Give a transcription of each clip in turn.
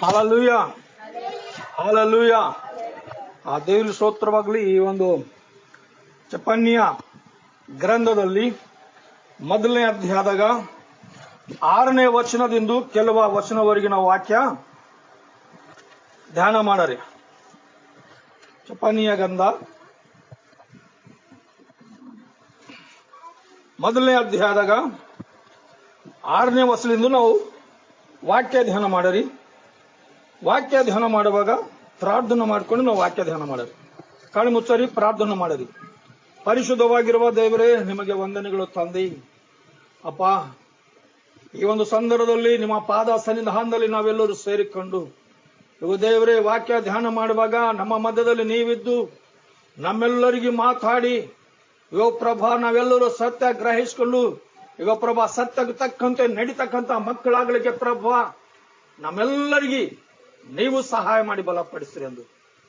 Hallelujah, hallelujah. ಆ ದೇವರ ಸ್ತೋತ್ರವಾಗಲಿ. ಈ ಒಂದು ಚೆಫನ್ಯ ಗ್ರಂಥದಲ್ಲಿ ಮೊದಲನೇ ಅಧ್ಯಾಯದಾಗ 6ನೇ ವಚನದಿಂದ ಕೆಲವು ವಚನವರೆಗಿನ ವಾಕ್ಯ ಧ್ಯಾನ ಮಾಡರಿ. ಚೆಫನ್ಯ ಗ್ರಂಥ ಮೊದಲನೇ ಅಧ್ಯಾಯದಾಗ 6ನೇ ವಚನದಿಂದ ನಾವು ವಾಕ್ಯ ಧ್ಯಾನ ಮಾಡರಿ. ವಾಕ್ಯ ಧ್ಯಾನ ಮಾಡುವಾಗ ಪ್ರಾರ್ಥನೆ ಮಾಡಿಕೊಂಡು ನಾವು ವಾಕ್ಯ ಧ್ಯಾನ ಮಾಡರಿ. ಕಣ್ಣು ಮುಚ್ಚರಿ, ಪ್ರಾರ್ಥನೆ ಮಾಡರಿ. ಪರಿಶುದ್ಧವಾಗಿರುವ ದೇವರೇ, ನಿಮಗೆ ವಂದನೆಗಳು ತಂದೆ. ಅಪ್ಪ, ಈ ಒಂದು ಸಂದರ್ಭದಲ್ಲಿ ನಿಮ್ಮ ಪಾದ ಸನ್ನಿಧಾನದಲ್ಲಿ ನಾವೆಲ್ಲರೂ ಸೇರಿಕೊಂಡು ಇವು ದೇವರೇ ವಾಕ್ಯ ಧ್ಯಾನ ಮಾಡುವಾಗ ನಮ್ಮ ಮಧ್ಯದಲ್ಲಿ ನೀವಿದ್ದು ನಮ್ಮೆಲ್ಲರಿಗೆ ಮಾತಾಡಿ ಯೋ ಪ್ರಭಾ, ನಾವೆಲ್ಲರೂ ಸತ್ಯ ಗ್ರಹಿಸಿಕೊಂಡು ಈಗ ಪ್ರಭಾ ಸತ್ಯಕ್ಕೆ ತಕ್ಕಂತೆ ನಡೀತಕ್ಕಂತ ಮಕ್ಕಳಾಗಲಿಕ್ಕೆ ಪ್ರಭಾ ನಮ್ಮೆಲ್ಲರಿಗೆ ನೀವು ಸಹಾಯ ಮಾಡಿ ಬಲಪಡಿಸಿರಿ ಎಂದು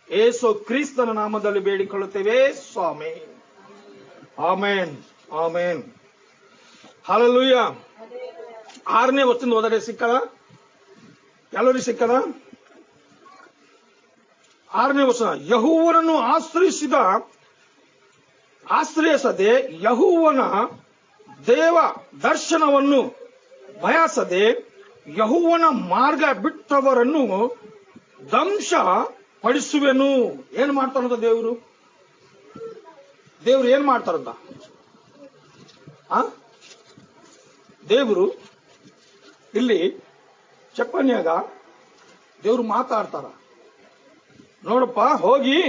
ಯೇಸು ಕ್ರಿಸ್ತನ ನಾಮದಲ್ಲಿ ಬೇಡಿಕೊಳ್ಳುತ್ತೇವೆ ಸ್ವಾಮಿ. ಆಮೇನ್, ಆಮೇನ್. ಹಲ್ಲೆಲೂಯಾ. 6ನೇ ವಚನ ಓದರೆ ಸಿಕ್ಕದ? ಎಲ್ಲರಿಗೂ ಸಿಕ್ಕದ? 6ನೇ ವಚನ. ಯೆಹೋವನನ್ನು ಆಶ್ರಯಿಸದೆ, ಯೆಹೋವನ ದೇವ ದರ್ಶನವನ್ನು ಬಯಸದೆ, ಯೆಹೋವನ ಮಾರ್ಗ ಬಿಟ್ಟವರನ್ನು ದಂಶ ಪಡಿಸುವೆನು. ಏನ್ ಮಾಡ್ತಾರಂತ ದೇವರು? ದೇವ್ರು ಏನ್ ಮಾಡ್ತಾರಂತ? ದೇವರು ಇಲ್ಲಿ ಚೆಫನ್ಯಾಗ ದೇವ್ರು ಮಾತಾಡ್ತಾರ. ನೋಡಪ್ಪ, ಹೋಗಿ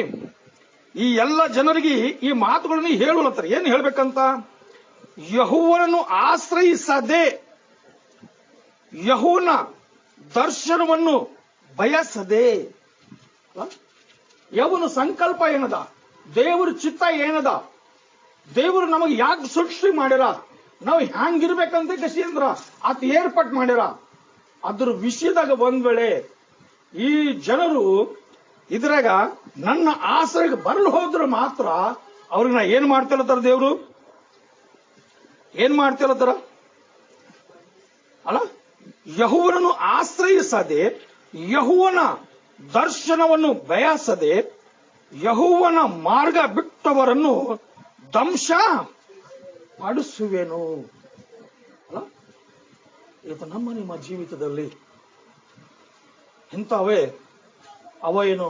ಈ ಎಲ್ಲ ಜನರಿಗೆ ಈ ಮಾತುಗಳನ್ನು ಹೇಳುವಂತಾರೆ. ಏನ್ ಹೇಳ್ಬೇಕಂತ? ಯೆಹೋವನನ್ನು ಆಶ್ರಯಿಸದೆ, ಯೆಹೋವನ ದರ್ಶನವನ್ನು ಬಯಸದೆ. ಯವನ ಸಂಕಲ್ಪ ಏನದ? ದೇವರ ಚಿತ್ತ ಏನದ? ದೇವರು ನಮಗೆ ಯಾಕೆ ಸೃಷ್ಟಿ ಮಾಡ್ಯಾರ? ನಾವು ಹ್ಯಾಂಗಿರ್ಬೇಕಂತ ಕಸಿ ಅಂದ್ರ ಆತ ಏರ್ಪಾಟ್ ಮಾಡ್ಯಾರ. ಅದ್ರ ವಿಷಯದಾಗ ಒಂದ್ ವೇಳೆ ಈ ಜನರು ಇದ್ರಾಗ ನನ್ನ ಆಶ್ರಯಕ್ಕೆ ಬರಲು ಹೋದ್ರೆ ಮಾತ್ರ ಅವ್ರಿಗೆ ನಾ ಏನ್ ಮಾಡ್ತಿರತ್ತಾರ? ದೇವ್ರು ಏನ್ ಮಾಡ್ತಿರತ್ತಾರ ಅಲ್ಲ? ಯೆಹೋವನನ್ನು ಆಶ್ರಯಿಸದೆ, ಯೆಹೋವನ ದರ್ಶನವನ್ನು ಬಯಸದೆ, ಯೆಹೋವನ ಮಾರ್ಗ ಬಿಟ್ಟವರನ್ನು ದಂಶ ಪಡಿಸುವೆನು. ಅಲ್ಲ, ಇದು ನಮ್ಮ ನಿಮ್ಮ ಜೀವಿತದಲ್ಲಿ ಇಂಥವೇ ಅವೇನು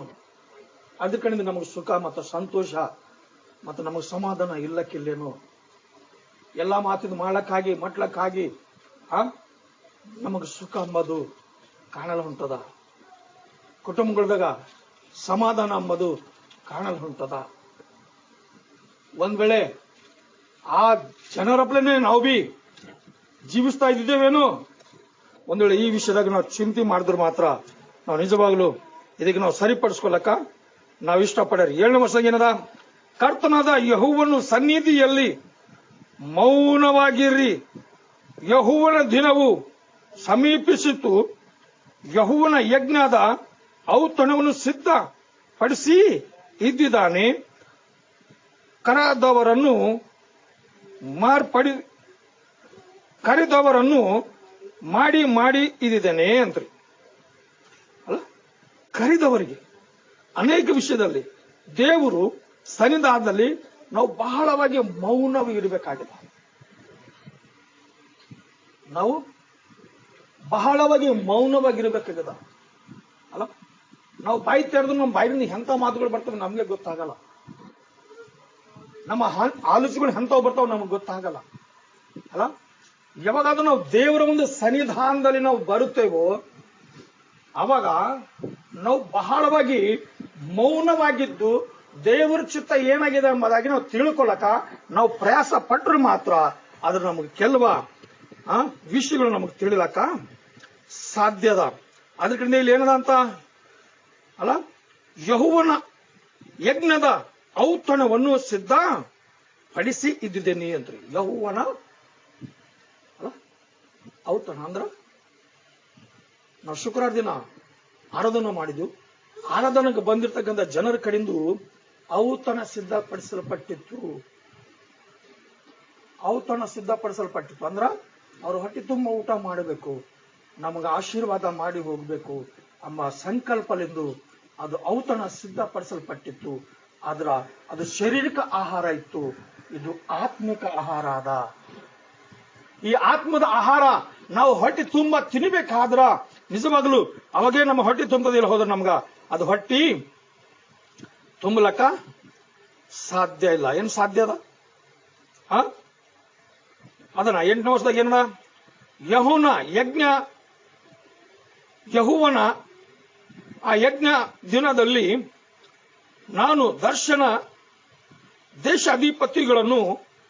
ಅದ್ರ ಕಡೆಯಿಂದ ನಮಗೆ ಸುಖ ಮತ್ತು ಸಂತೋಷ ಮತ್ತು ನಮಗೆ ಸಮಾಧಾನ ಇಲ್ಲಕ್ಕಿಲ್ಲೇನು? ಎಲ್ಲ ಮಾತಿನ ಮಾಡಕ್ಕಾಗಿ ಮಟ್ಲಕ್ಕಾಗಿ ನಮಗೆ ಸುಖ ಅಂಬದು ಕಾಣಲು ಹೊಂಟದ. ಕುಟುಂಬಗಳದಾಗ ಸಮಾಧಾನ ಅಂಬದು ಕಾಣಲು ಹೊಂಟದ. ಒಂದ್ ವೇಳೆ ಆ ಜನರಪ್ಲೇನೆ ನಾವು ಬಿ ಜೀವಿಸ್ತಾ ಇದ್ದೇವೇನು? ಒಂದ್ ವೇಳೆ ಈ ವಿಷಯದಾಗ ನಾವು ಚಿಂತೆ ಮಾಡಿದ್ರೆ ಮಾತ್ರ ನಾವು ನಿಜವಾಗ್ಲೂ ಇದಕ್ಕೆ ನಾವು ಸರಿಪಡಿಸ್ಕೊಳಕ ನಾವು ಇಷ್ಟಪಡ್ಯಾರ. 7ನೇ ವರ್ಷದಾಗ ಏನದ? ಕರ್ತನಾದ ಯೆಹೋವನ ಸನ್ನಿಧಿಯಲ್ಲಿ ಮೌನವಾಗಿರ್ರಿ, ಯೆಹೋವನ ದಿನವು ಸಮೀಪಿಸಿತು, ಯೆಹೋವನ ಯಜ್ಞದ ಔತಣವನ್ನು ಸಿದ್ಧಪಡಿಸಿ ಇದ್ದಿದ್ದಾನೆ, ಕರೆದವರನ್ನು ಮಾಡಿ ಮಾಡಿ ಇದ್ದಿದ್ದೇನೆ ಅಂತ್ರಿ. ಅಲ್ಲ, ಕರೆದವರಿಗೆ ಅನೇಕ ವಿಷಯದಲ್ಲಿ ದೇವರು ಸನ್ನಿಧಾನದಲ್ಲಿ ನಾವು ಬಹಳವಾಗಿ ಮೌನವಿರಬೇಕಾಗಿದೆ. ನಾವು ಬಹಳವಾಗಿ ಮೌನವಾಗಿರ್ಬೇಕಾಗದ. ಅಲ್ಲ, ನಾವು ಬಾಯಿ ತೆರೆದು ನಮ್ಮ ಬಾಯಿಯಿಂದ ಎಂತ ಮಾತುಗಳು ಬರ್ತವೆ ನಮ್ಗೆ ಗೊತ್ತಾಗಲ್ಲ. ನಮ್ಮ ಆಲೋಚನೆಗಳು ಎಂತವು ಬರ್ತಾವ ನಮಗೆ ಗೊತ್ತಾಗಲ್ಲ. ಅಲ್ಲ, ಯಾವಾಗಾದ್ರೂ ನಾವು ದೇವರ ಒಂದು ಸನ್ನಿಧಾನದಲ್ಲಿ ನಾವು ಬರುತ್ತೇವೋ ಅವಾಗ ನಾವು ಬಹಳವಾಗಿ ಮೌನವಾಗಿದ್ದು ದೇವರ ಚಿತ್ತ ಏನಾಗಿದೆ ಎಂಬುದಾಗಿ ನಾವು ತಿಳ್ಕೊಳ್ಳಕ ನಾವು ಪ್ರಯಾಸ ಪಟ್ಟರು ಮಾತ್ರ ಅದ್ರ ನಮಗೆ ಕೆಲವು ವಿಷಯಗಳು ನಮಗೆ ತಿಳಿಲಕ್ಕ ಸಾಧ್ಯದ. ಅದ್ರ ಕಡೆ ಇಲ್ಲಿ ಏನದ ಅಂತ ಅಲ್ಲ, ಯೆಹೋವನ ಯಜ್ಞದ ಔತಣವನ್ನು ಸಿದ್ಧಪಡಿಸಿ ಇದ್ದಿದ್ದೇನೆ ಅಂತ್ರಿ. ಯೆಹೋವನ ಔತಣ ಅಂದ್ರ ನಾವು ಶುಕ್ರವಾರ ದಿನ ಆರಾಧನೆ ಮಾಡಿದ್ವು. ಆರಾಧನೆಗೆ ಬಂದಿರತಕ್ಕಂಥ ಜನರ ಕಡೆಯಿಂದ ಔತಣ ಸಿದ್ಧಪಡಿಸಲ್ಪಟ್ಟಿತ್ತು. ಔತಣ ಸಿದ್ಧಪಡಿಸಲ್ಪಟ್ಟಿತ್ತು ಅಂದ್ರ ಅವರು ಹೊಟ್ಟೆ ತುಂಬ ಊಟ ಮಾಡಬೇಕು, ನಮಗೆ ಆಶೀರ್ವಾದ ಮಾಡಿ ಹೋಗ್ಬೇಕು ಎಂಬ ಸಂಕಲ್ಪಲೆಂದು ಅದು ಔತಣ ಸಿದ್ಧಪಡಿಸಲ್ಪಟ್ಟಿತ್ತು. ಆದ್ರ ಅದು ಶಾರೀರಿಕ ಆಹಾರ ಇತ್ತು, ಇದು ಆತ್ಮಿಕ ಆಹಾರ ಅದ. ಈ ಆತ್ಮದ ಆಹಾರ ನಾವು ಹೊಟ್ಟೆ ತುಂಬ ತಿನ್ನಬೇಕಾದ್ರ ನಿಜವಾಗ್ಲು ಅವಾಗೇ ನಮ್ಮ ಹೊಟ್ಟೆ ತುಂಬದಿಲ್ಲ ಹೋದ್ರೆ ನಮ್ಗ ಅದು ಹೊಟ್ಟಿ ತುಂಬಲಕ್ಕ ಸಾಧ್ಯ ಇಲ್ಲ. ಏನ್ ಸಾಧ್ಯ ಅದ? ಅದನ್ನ 8ನೇ ವರ್ಷದಾಗ ಏನ ಯೆಹೋವನ ಆ ಯಜ್ಞ ದಿನದಲ್ಲಿ ನಾನು ದರ್ಶನ ದೇಶಾಧಿಪತಿಗಳನ್ನು,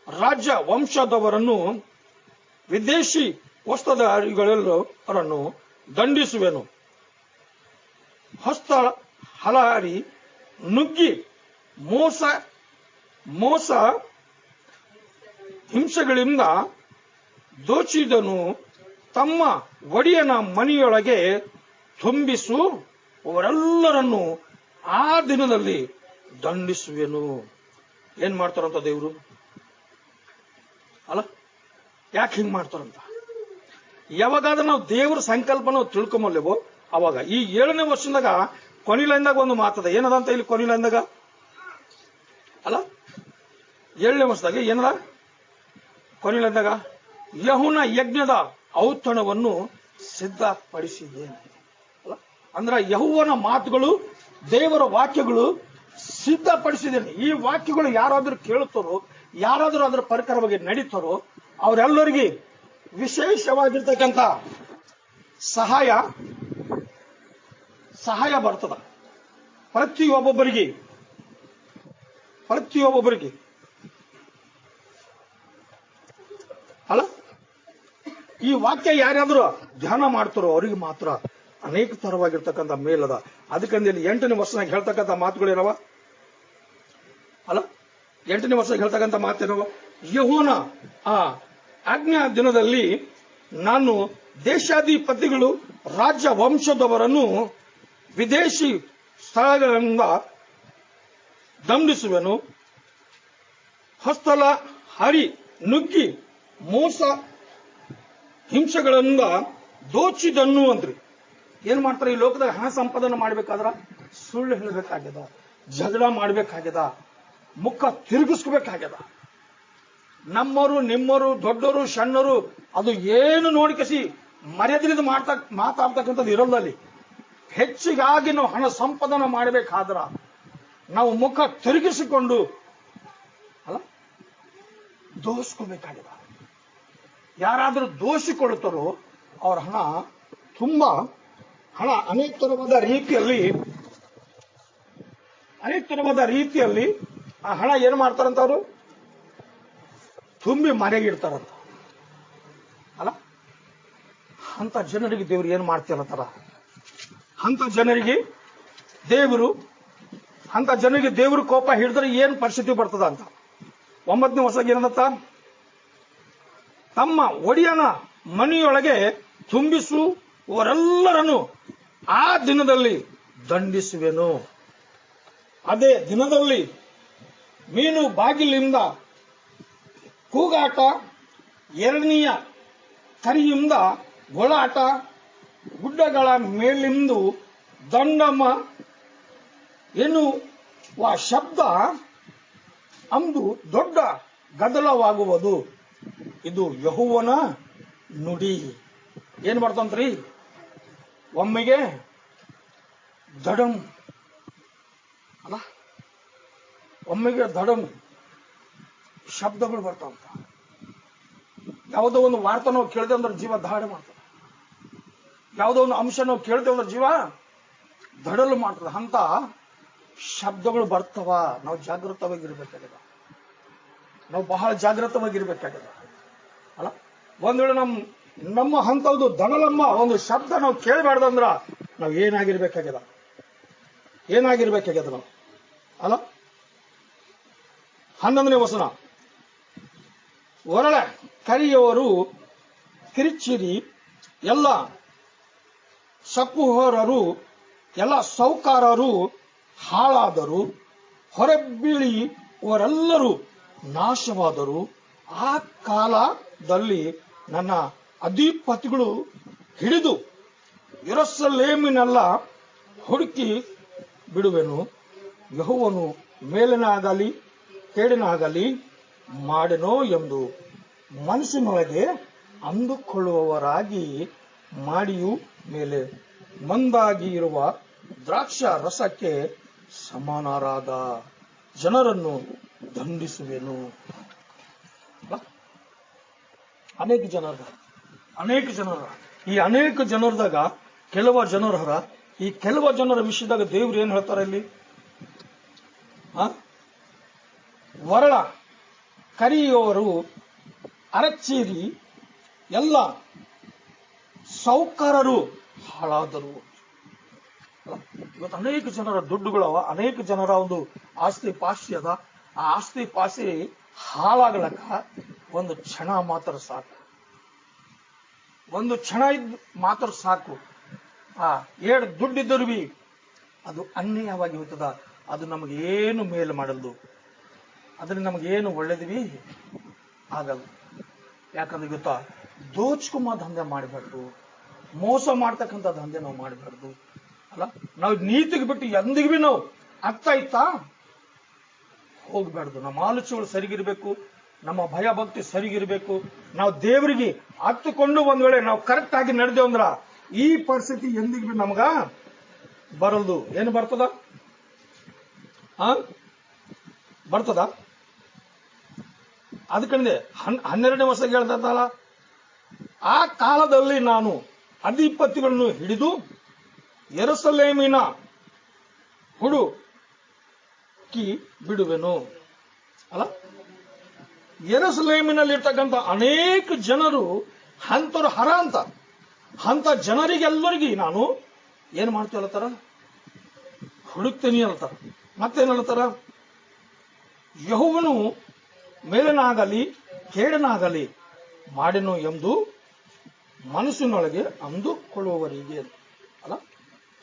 ರಾಜ್ಯ ವಂಶದವರನ್ನು, ವಿದೇಶಿ ವಸ್ತ್ರಧಾರಿಗಳೆಲ್ಲರನ್ನು ದಂಡಿಸುವೆನು. ಹಸ್ತ ಹಲಹಾರಿ ನುಗ್ಗಿ ಮೋಸ ಹಿಂಸೆಗಳಿಂದ ದೋಚಿದನು ತಮ್ಮ ಒಡೆಯನ ಮನೆಯೊಳಗೆ ತುಂಬಿಸುವವರೆಲ್ಲರನ್ನು ಆ ದಿನದಲ್ಲಿ ದಂಡಿಸುವೆನು. ಏನ್ ಮಾಡ್ತಾರಂತ ದೇವ್ರು? ಅಲ್ಲ, ಯಾಕೆ ಹಿಂಗ್ ಮಾಡ್ತಾರಂತ? ಯಾವಾಗಾದ್ರೂ ನಾವು ದೇವ್ರ ಸಂಕಲ್ಪ ನಾವು ತಿಳ್ಕೊಂಬಲ್ಲೇವೋ ಅವಾಗ. ಈ 7ನೇ ವರ್ಷದಾಗ ಕೊನೆಲೈನ್ದಾಗ ಒಂದು ಮಾತದ. ಏನದಂತ ಇಲ್ಲಿ ಕೊನೆಲೈನ್ದಾಗ? ಅಲ್ಲ, 7ನೇ ವರ್ಷದಾಗ ಏನದ ಕೊನೆಲೈನ್ದಾಗ? ಯೆಹೋವನ ಯಜ್ಞದ ಔತಣವನ್ನು ಸಿದ್ಧಪಡಿಸಿದ್ದೇನೆ. ಅಲ್ಲ ಅಂದ್ರೆ ಯೆಹೋವನ ಮಾತುಗಳು, ದೇವರ ವಾಕ್ಯಗಳು ಸಿದ್ಧಪಡಿಸಿದ್ದೇನೆ. ಈ ವಾಕ್ಯಗಳು ಯಾರಾದ್ರೂ ಕೇಳುತ್ತಾರೋ, ಯಾರಾದ್ರೂ ಅದರ ಪ್ರಕಾರವಾಗಿ ನಡೀತಾರೋ ಅವರೆಲ್ಲರಿಗೆ ವಿಶೇಷವಾಗಿರ್ತಕ್ಕಂಥ ಸಹಾಯ ಬರ್ತದ. ಪ್ರತಿಯೊಬ್ಬೊಬ್ಬರಿಗೆ ಅಲ್ಲ, ಈ ವಾಕ್ಯ ಯಾರಾದ್ರೂ ಧ್ಯಾನ ಮಾಡ್ತಾರೋ ಅವರಿಗೆ ಮಾತ್ರ ಅನೇಕ ತರವಾಗಿರ್ತಕ್ಕಂಥ ಮೇಲದ. ಅದಕ್ಕಂದ್ರೆ 8ನೇ ವರ್ಷನಾಗ ಹೇಳ್ತಕ್ಕಂಥ ಮಾತುಗಳೇನವ? ಅಲ್ಲ, 8ನೇ ವರ್ಷಕ್ಕೆ ಹೇಳ್ತಕ್ಕಂಥ ಮಾತೇನವ? ಯೆಹೋವನ ಆ ಆಜ್ಞಾ ದಿನದಲ್ಲಿ ನಾನು ದೇಶಾಧಿಪತಿಗಳು, ರಾಜ್ಯ ವಂಶದವರನ್ನು ವಿದೇಶಿ ಸ್ಥಳಗಳಿಂದ ದಂಡಿಸುವೆನು. ಹಸ್ತಲ ಹರಿ ನುಗ್ಗಿ ಮೋಸ ಹಿಂಸೆಗಳಿಂದ ದೋಚಿದನ್ನು ಅಂದ್ರಿ. ಏನ್ ಮಾಡ್ತಾರೆ ಈ ಲೋಕದಾಗ? ಹಣ ಸಂಪಾದನೆ ಮಾಡ್ಬೇಕಾದ್ರ ಸುಳ್ಳು ಹೇಳಬೇಕಾಗ್ಯದ, ಜಗಳ ಮಾಡ್ಬೇಕಾಗ್ಯದ, ಮುಖ ತಿರುಗಿಸ್ಕೋಬೇಕಾಗ್ಯದ. ನಮ್ಮವರು ನಿಮ್ಮವರು ದೊಡ್ಡವರು ಸಣ್ಣವರು ಅದು ಏನು ನೋಡಿಕಸಿ ಮರ್ಯಾದೆಯಿಂದ ಮಾತಾಡ್ತಕ್ಕಂಥದ್ದು ಇರೋದಲ್ಲಿ. ಹೆಚ್ಚಿಗಾಗಿ ನಾವು ಹಣ ಸಂಪಾದನೆ ಮಾಡಬೇಕಾದ್ರ ನಾವು ಮುಖ ತಿರುಗಿಸಿಕೊಂಡು ಅಲ್ಲ ದೋಸ್ಕೋಬೇಕಾಗಿದೆ. ಯಾರಾದ್ರೂ ದೋಷಿಕೊಳ್ತಾರೋ ಅವ್ರ ಹಣ ಅನೇಕ ತರವಾದ ರೀತಿಯಲ್ಲಿ ಆ ಹಣ ಏನು ಮಾಡ್ತಾರಂತ ಅವರು ತುಂಬಿ ಮನೆಗಿಡ್ತಾರಂತ. ಅಲ್ಲ, ಅಂತ ಜನರಿಗೆ ದೇವರು ಏನ್ ಮಾಡ್ತಿರತ್ತಾರ? ಅಂತ ಜನರಿಗೆ ದೇವರು ಕೋಪ ಹಿಡಿದ್ರೆ ಏನ್ ಪರಿಸ್ಥಿತಿ ಬರ್ತದ ಅಂತ. 9ನೇ ವರ್ಷಕ್ಕೆ ಏನಂತ? ತಮ್ಮ ಒಡೆಯನ ಮನೆಯೊಳಗೆ ತುಂಬಿಸುವವರೆಲ್ಲರನ್ನು ಆ ದಿನದಲ್ಲಿ ದಂಡಿಸುವೆನು. ಅದೇ ದಿನದಲ್ಲಿ ಮೀನು ಬಾಗಿಲಿಂದ ಕೂಗಾಟ, ಎರಡನೆಯ ಕರಿಯಿಂದ ಗೊಳಾಟ, ಗುಡ್ಡಗಳ ಮೇಲಿಂದು ದಂಡಮ ಎನ್ನುವ ಶಬ್ದ ಅಂದು ದೊಡ್ಡ ಗದ್ದಲವಾಗುವುದು. ಇದು ಯೆಹೋವನ ನುಡಿ. ಏನ್ ಬರ್ತಂತ್ರಿ? ಒಮ್ಮೆಗೆ ದಡಂ ಅಲ್ಲ, ಒಮ್ಮೆಗೆ ದಡಂ ಶಬ್ದಗಳು ಬರ್ತಾವಂತ. ಯಾವುದೋ ಒಂದು ವಾರ್ತೆ ನಾವು ಕೇಳಿದೆ ಅಂದ್ರೆ ಜೀವ ದಾಳಿ ಮಾಡ್ತದೆ. ಯಾವುದೋ ಒಂದು ಅಂಶ ನಾವು ಕೇಳ್ತೇವೆ ಅಂದ್ರೆ ಜೀವ ದಡಲು ಮಾಡ್ತದೆ. ಅಂತ ಶಬ್ದಗಳು ಬರ್ತಾವ. ನಾವು ಜಾಗೃತವಾಗಿರ್ಬೇಕಾಗಿದೆ. ನಾವು ಬಹಳ ಜಾಗೃತವಾಗಿರ್ಬೇಕಾಗಿದೆ. ಅಲ್ಲ, ಒಂದ್ ವೇಳೆ ನಮ್ಮ ಹಂತದ್ದು ದಡಲಮ್ಮ ಒಂದು ಶಬ್ದ ನಾವು ಕೇಳಬಾರ್ದಂದ್ರ ನಾವು ಏನಾಗಿರ್ಬೇಕಾಗ್ಯದ ನಾವು. ಅಲ್ಲ, 11ನೇ ವಚನ. ಒರಳ ಕರಿಯವರು ಕಿರಿಚಿರಿ, ಎಲ್ಲ ಸಕುಹರರು, ಎಲ್ಲ ಸೌಕಾರರು ಹಾಳಾದರು, ಹೊರಬೀಳಿಯವರೆಲ್ಲರೂ ನಾಶವಾದರು. ಆ ಕಾಲದಲ್ಲಿ ನನ್ನ ಅಧಿಪತಿಗಳು ಹಿಡಿದು ಯೆರೂಸಲೇಮಿನೆಲ್ಲ ಹುಡುಕಿ ಬಿಡುವೆನು. ಯೆಹೋವನು ಮೇಲಿನಾಗಲಿ ಕೇಡಿನಾಗಲಿ ಮಾಡೆನೋ ಎಂದು ಮನಸ್ಸಿನೊಳಗೆ ಅಂದುಕೊಳ್ಳುವವರಾಗಿ ಮಾಡಿಯೂ ಮೇಲೆ ಮಂದಾಗಿ ಇರುವ ದ್ರಾಕ್ಷ ರಸಕ್ಕೆ ಸಮಾನರಾದ ಜನರನ್ನು ದಂಡಿಸುವೆನು. ಅನೇಕ ಜನರ ಈ ಅನೇಕ ಜನರದಾಗ ಕೆಲವ ಜನರ ಈ ಕೆಲವ ಜನರ ವಿಷಯದಾಗ ದೇವ್ರು ಏನ್ ಹೇಳ್ತಾರೆ ಇಲ್ಲಿ? ವರಳ ಕರಿಯೋರು ಅರಚೇರಿ ಎಲ್ಲ ಸೌಕರರು ಹಾಳಾದರು. ಇವತ್ತು ಅನೇಕ ಜನರ ದುಡ್ಡುಗಳವ, ಅನೇಕ ಜನರ ಒಂದು ಆಸ್ತಿ ಪಾಸ್ತಿ ಅದ. ಆ ಆಸ್ತಿ ಪಾಸ್ತಿ ಹಾಳಾಗ್ಲಕ್ಕ ಒಂದು ಕ್ಷಣ ಮಾತ್ರ ಸಾಕು, ಒಂದು ಕ್ಷಣ ಇದ್ದು ಮಾತ್ರ ಸಾಕು. ಆ ಏಳು ದುಡ್ಡಿದ್ದರೂ ಬಿ ಅದು ಅನ್ಯಾಯವಾಗಿ ಹೋಗ್ತದ. ಅದು ನಮಗೇನು ಮೇಲು ಮಾಡಲ್ದು, ಅದರಿಂದ ನಮಗೇನು ಒಳ್ಳೇದ್ವಿ ಆಗಲ್ಲ. ಯಾಕಂದ್ರೆ ಗೊತ್ತಾ, ದೋಚ್ಕೊಂಬ ದಂಧೆ ಮಾಡಬಾರ್ದು, ಮೋಸ ಮಾಡ್ತಕ್ಕಂಥ ದಂಧೆ ನಾವು ಮಾಡಬಾರ್ದು ಅಲ್ಲ. ನಾವು ನೀತಿಗೆ ಬಿಟ್ಟು ಎಂದಿಗೂ ಬಿ ನಾವು ಅರ್ಥ ಆಯ್ತಾ ಹೋಗ್ಬಾರ್ದು. ನಮ್ಮ ಆಲೋಚನೆಗಳು ಸರಿಗಿರ್ಬೇಕು, ನಮ್ಮ ಭಯ ಭಕ್ತಿ ಸರಿಗಿರ್ಬೇಕು. ನಾವು ದೇವರಿಗೆ ಹತ್ತುಕೊಂಡು ಒಂದ್ ವೇಳೆ ನಾವು ಕರೆಕ್ಟ್ ಆಗಿ ನಡೆದೇವು ಅಂದ್ರ ಈ ಪರಿಸ್ಥಿತಿ ಎಂದಿಗೂ ಬಿ ನಮಗ ಬರಲ್ದು. ಏನು ಬರ್ತದ? ಬರ್ತದ? ಅದಕ್ಕಂದೆ 12ನೇ ವರ್ಷ ಹೇಳ್ತಲ್ಲ, ಆ ಕಾಲದಲ್ಲಿ ನಾನು ಅಧಿಪತಿಗಳನ್ನು ಹಿಡಿದು ಯೆರೂಸಲೇಮಿನ ಹುಡುಕಿ ಬಿಡುವೆನು ಅಲ್ಲ. ಯೆರೂಸಲೇಮಿನಲ್ಲಿರ್ತಕ್ಕಂಥ ಅನೇಕ ಜನರು ಅಂತರು ಹರ ಅಂತ ಜನರಿಗೆಲ್ಲರಿಗೆ ನಾನು ಏನ್ ಮಾಡ್ತೀವಿ ಹೇಳ್ತಾರ? ಹುಡುಕ್ತೇನೆ ಹೇಳ್ತಾರ. ಮತ್ತೇನ್ ಹೇಳ್ತಾರ? ಯೆಹೋವನು ಮೇಲನಾಗಲಿ ಕೇಡನಾಗಲಿ ಮಾಡೆನು ಎಂದು ಮನಸ್ಸಿನೊಳಗೆ ಅಂದುಕೊಳ್ಳುವವರಿಗೆ ಅಲ್ಲ.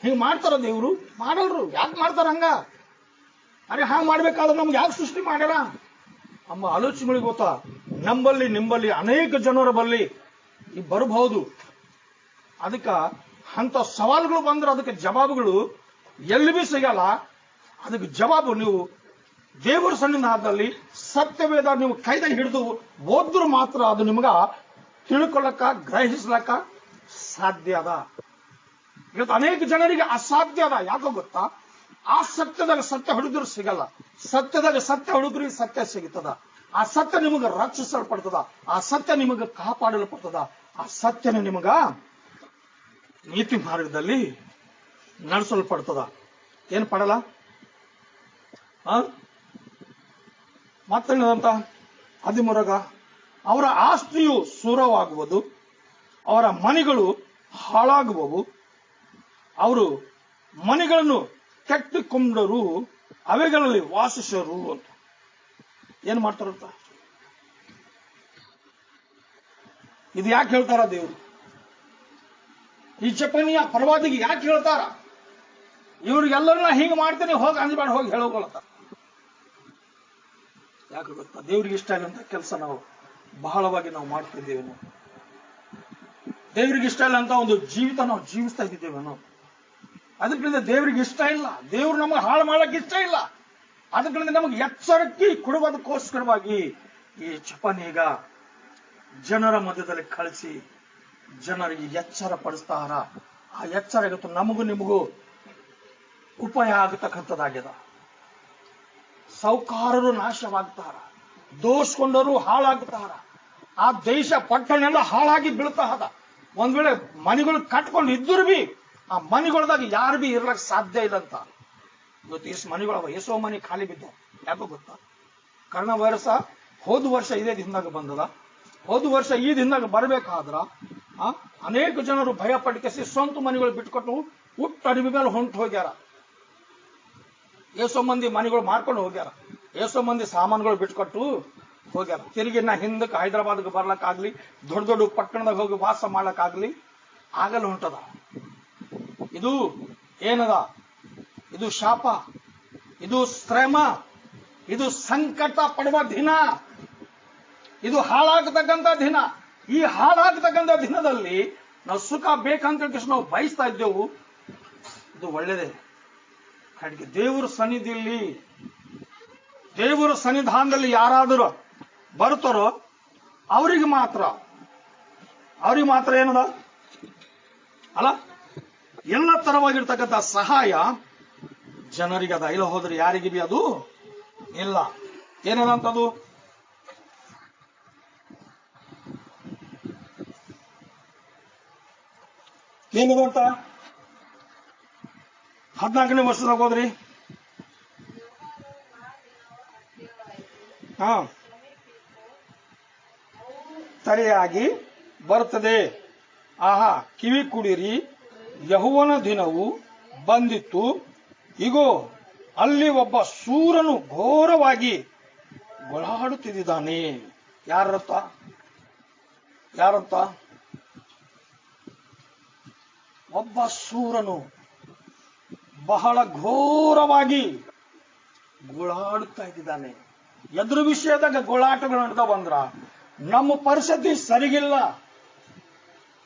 ಹಿಂಗ್ ಮಾಡ್ತಾರ ದೇವ್ರು? ಮಾಡಲ್ರು. ಯಾಕೆ ಮಾಡ್ತಾರ ಹಂಗ? ಅರೆ ಹಂಗ ಮಾಡ್ಬೇಕಾದ್ರೆ ನಮ್ಗೆ ಯಾಕೆ ಸೃಷ್ಟಿ ಮಾಡ್ಯಾರ? ನಮ್ಮ ಆಲೋಚನೆಗಳಿಗೆ ಗೊತ್ತಾ, ನಂಬಲ್ಲಿ ನಿಂಬಲ್ಲಿ ಅನೇಕ ಜನರ ಬಲ್ಲಿ ಈ ಬರಬಹುದು. ಅದಕ್ಕ ಅಂತ ಸವಾಲುಗಳು ಬಂದ್ರೆ ಅದಕ್ಕೆ ಜವಾಬುಗಳು ಎಲ್ಲಿ ಬಿ ಸಿಗಲ್ಲ. ಅದಕ್ಕೆ ಜವಾಬು ನೀವು ದೇವರ ಸನ್ನಿಧಾನದಲ್ಲಿ ಸತ್ಯವೇದ ನೀವು ಕೈದಾಗ ಹಿಡಿದು ಓದ್ರು ಮಾತ್ರ ಅದು ನಿಮ್ಗ ತಿಳ್ಕೊಳ್ಳಕ್ಕ ಗ್ರಹಿಸ್ಲಕ್ಕ ಸಾಧ್ಯ ಅದ. ಇವತ್ತು ಅನೇಕ ಜನರಿಗೆ ಅಸಾಧ್ಯ ಅದ. ಯಾಕೋ ಗೊತ್ತಾ? ಆ ಸತ್ಯದಾಗ ಸತ್ಯ ಹುಡುಗರು ಸಿಗಲ್ಲ. ಸತ್ಯದಾಗ ಸತ್ಯ ಹುಡುಗರಿಗೆ ಸತ್ಯ ಸಿಗುತ್ತದ. ಆ ಸತ್ಯ ನಿಮಗ ರಕ್ಷಿಸಲ್ಪಡ್ತದ. ಆ ಸತ್ಯ ನಿಮಗ ಕಾಪಾಡಲ್ಪಡ್ತದ. ಆ ಸತ್ಯನ ನಿಮಗ ನೀತಿ ಮಾರ್ಗದಲ್ಲಿ ನಡೆಸಲ್ಪಡ್ತದ. ಏನ್ ಪಡಲ್ಲ? ಮತ್ತೇನಂತ 13 ಅವರ ಆಸ್ತಿಯು ಸೂರವಾಗುವುದು, ಅವರ ಮನೆಗಳು ಹಾಳಾಗುವವು, ಅವರು ಮನೆಗಳನ್ನು ಕಟ್ಟಿಕೊಂಡರು, ಅವೆಗಳಲ್ಲಿ ವಾಸಿಸರು ಅಂತ. ಏನ್ ಮಾಡ್ತಾರಂತ? ಇದು ಯಾಕೆ ಹೇಳ್ತಾರ ದೇವರು? ಈ ಜಪನಿಯ ಪ್ರವಾದಿಗೆ ಯಾಕೆ ಹೇಳ್ತಾರ? ಇವ್ರಿಗೆಲ್ಲರನ್ನ ಹಿಂಗ್ ಮಾಡ್ತೇನೆ ಹೋಗಿ ಅಂದ್ಬೇಡ, ಹೋಗಿ ಹೇಳೋಕೊಳತ್ತ. ಯಾಕೆ ಗೊತ್ತಾ? ದೇವ್ರಿಗೆ ಇಷ್ಟ ಇಲ್ಲ ಅಂತ ಕೆಲಸ ನಾವು ಬಹಳವಾಗಿ ನಾವು ಮಾಡ್ತಿದ್ದೇವೆ. ನಾವು ದೇವ್ರಿಗೆ ಇಷ್ಟ ಇಲ್ಲ ಅಂತ ಒಂದು ಜೀವಿತ ನಾವು ಜೀವಿಸ್ತಾ ಇದ್ದೇವೆ ನಾವು. ಅದಕ್ಕಿಂತ ದೇವ್ರಿಗೆ ಇಷ್ಟ ಇಲ್ಲ. ದೇವ್ರು ನಮಗೆ ಹಾಳು ಮಾಡಕ್ ಇಷ್ಟ ಇಲ್ಲ. ಅದಕ್ಕಿಂತ ನಮಗೆ ಎಚ್ಚರಿಕೆ ಕೊಡುವುದಕ್ಕೋಸ್ಕರವಾಗಿ ಈ ಜಪನೀಗ ಜನರ ಮಧ್ಯದಲ್ಲಿ ಕಳಿಸಿ ಜನರಿಗೆ ಎಚ್ಚರ ಪಡಿಸ್ತಾರ. ಆ ಎಚ್ಚರ ಇವತ್ತು ನಮಗೂ ನಿಮಗೂ ಉಪಾಯ ಆಗತಕ್ಕಂಥದ್ದಾಗ್ಯದ. ಸೌಕಾರರು ನಾಶವಾಗ್ತಾರ, ದೋಷಕೊಂಡರು ಹಾಳಾಗ್ತಾರ. ಆ ದೇಶ ಪಟ್ಟಣ ಎಲ್ಲ ಹಾಳಾಗಿ ಬೀಳ್ತಾ ಅದ. ಒಂದ್ ವೇಳೆ ಮನೆಗಳು ಕಟ್ಕೊಂಡು ಇದ್ದರು ಬಿ ಆ ಮನೆಗಳದಾಗ ಯಾರು ಬಿ ಇರ್ಲಕ್ ಸಾಧ್ಯ ಇಲ್ಲ ಅಂತ. ಇವತ್ತು ಎಷ್ಟು ಮನೆಗಳವ, ಎಷ್ಟೋ ಮನೆ ಖಾಲಿ ಬಿದ್ದು. ಯಾಕೋ ಗೊತ್ತಾ? ಕರೋನಾ ವೈರಸ್ ಹೋದ ವರ್ಷ ಇದೇ ದಿನದಾಗ ಬಂದದ. ಹೋದ ವರ್ಷ ಈ ದಿನದಾಗ ಬರಬೇಕಾದ್ರ ಅನೇಕ ಜನರು ಭಯ ಪಟ್ಕಸಿ ಸ್ವಂತ ಮನೆಗಳು ಬಿಟ್ಕೊಟ್ಟು ಹುಟ್ಟ ಅಡಿಮೆ ಮೇಲೆ ಹೊಂಟು ಹೋಗ್ಯಾರ. ಎಷ್ಟೋ ಮಂದಿ ಮನೆಗಳು ಮಾರ್ಕೊಂಡು ಹೋಗ್ಯಾರ. ಎಷ್ಟೋ ಮಂದಿ ಸಾಮಾನುಗಳು ಬಿಟ್ಕೊಟ್ಟು ಹೋಗ್ಯಾರ. ತಿರುಗಿ ನಾ ಹಿಂದಕ್ಕೆ ಹೈದರಾಬಾದ್ಗೆ ಬರ್ಲಕ್ಕಾಗ್ಲಿ, ದೊಡ್ಡ ದೊಡ್ಡ ಪಟ್ಟಣದಾಗ ಹೋಗಿ ವಾಸ ಮಾಡ್ಲಕ್ಕಾಗ್ಲಿ ಆಗಲ್ಲ ಹೊಂಟದ. ಇದು ಏನದ? ಇದು ಶಾಪ, ಇದು ಶ್ರಮ, ಇದು ಸಂಕಟ ಪಡುವ ದಿನ, ಇದು ಹಾಳಾಗತಕ್ಕಂಥ ದಿನ. ಈ ಹಾಳಾಗ್ತಕ್ಕಂಥ ದಿನದಲ್ಲಿ ನಾವು ಸುಖ ಬೇಕಂತ ಹೇಳಿ ನಾವು ಬಯಸ್ತಾ ಇದ್ದೆವು. ಇದು ಒಳ್ಳೇದೇ. ಕಡೆಗೆ ದೇವರ ಸನ್ನಿಧಿಯಲ್ಲಿ, ದೇವರ ಸನ್ನಿಧಾನದಲ್ಲಿ ಯಾರಾದರೂ ಬರ್ತಾರೋ ಅವರಿಗೆ ಮಾತ್ರ ಏನದ ಅಲ್ಲ, ಎಲ್ಲ ತರವಾಗಿರ್ತಕ್ಕಂಥ ಸಹಾಯ ಜನರಿಗದ. ಇಲ್ಲ ಹೋದ್ರೆ ಯಾರಿಗೆ ಬಿ ಅದು ಇಲ್ಲ. ಏನದಂತದು? ಏನದಂತ 14ನೇ ವರ್ಷದಾಗ ಹೋದ್ರಿ. ಸರಿಯಾಗಿ ಬರ್ತದೆ. ಆಹಾ, ಕಿವಿ ಕುಡಿರಿ, ಯೆಹೋವನ ದಿನವು ಬಂದಿತ್ತು. ಇಗೋ, ಅಲ್ಲಿ ಒಬ್ಬ ಶೂರನು ಘೋರವಾಗಿ ಗೋಳಾಡುತ್ತಿದ್ದಾನೆ. ಯಾರಂತ? ಒಬ್ಬ ಶೂರನು ಬಹಳ ಘೋರವಾಗಿ ಗೋಳಾಡುತ್ತಾ ಇದ್ದಾನೆ. ಎದುರು ವಿಷಯದಾಗ ಗೋಳಾಟಗಳು ನಡ್ತಾ ಬಂದ್ರ ನಮ್ಮ ಪರಿಸ್ಥಿತಿ ಸರಿಗಿಲ್ಲ.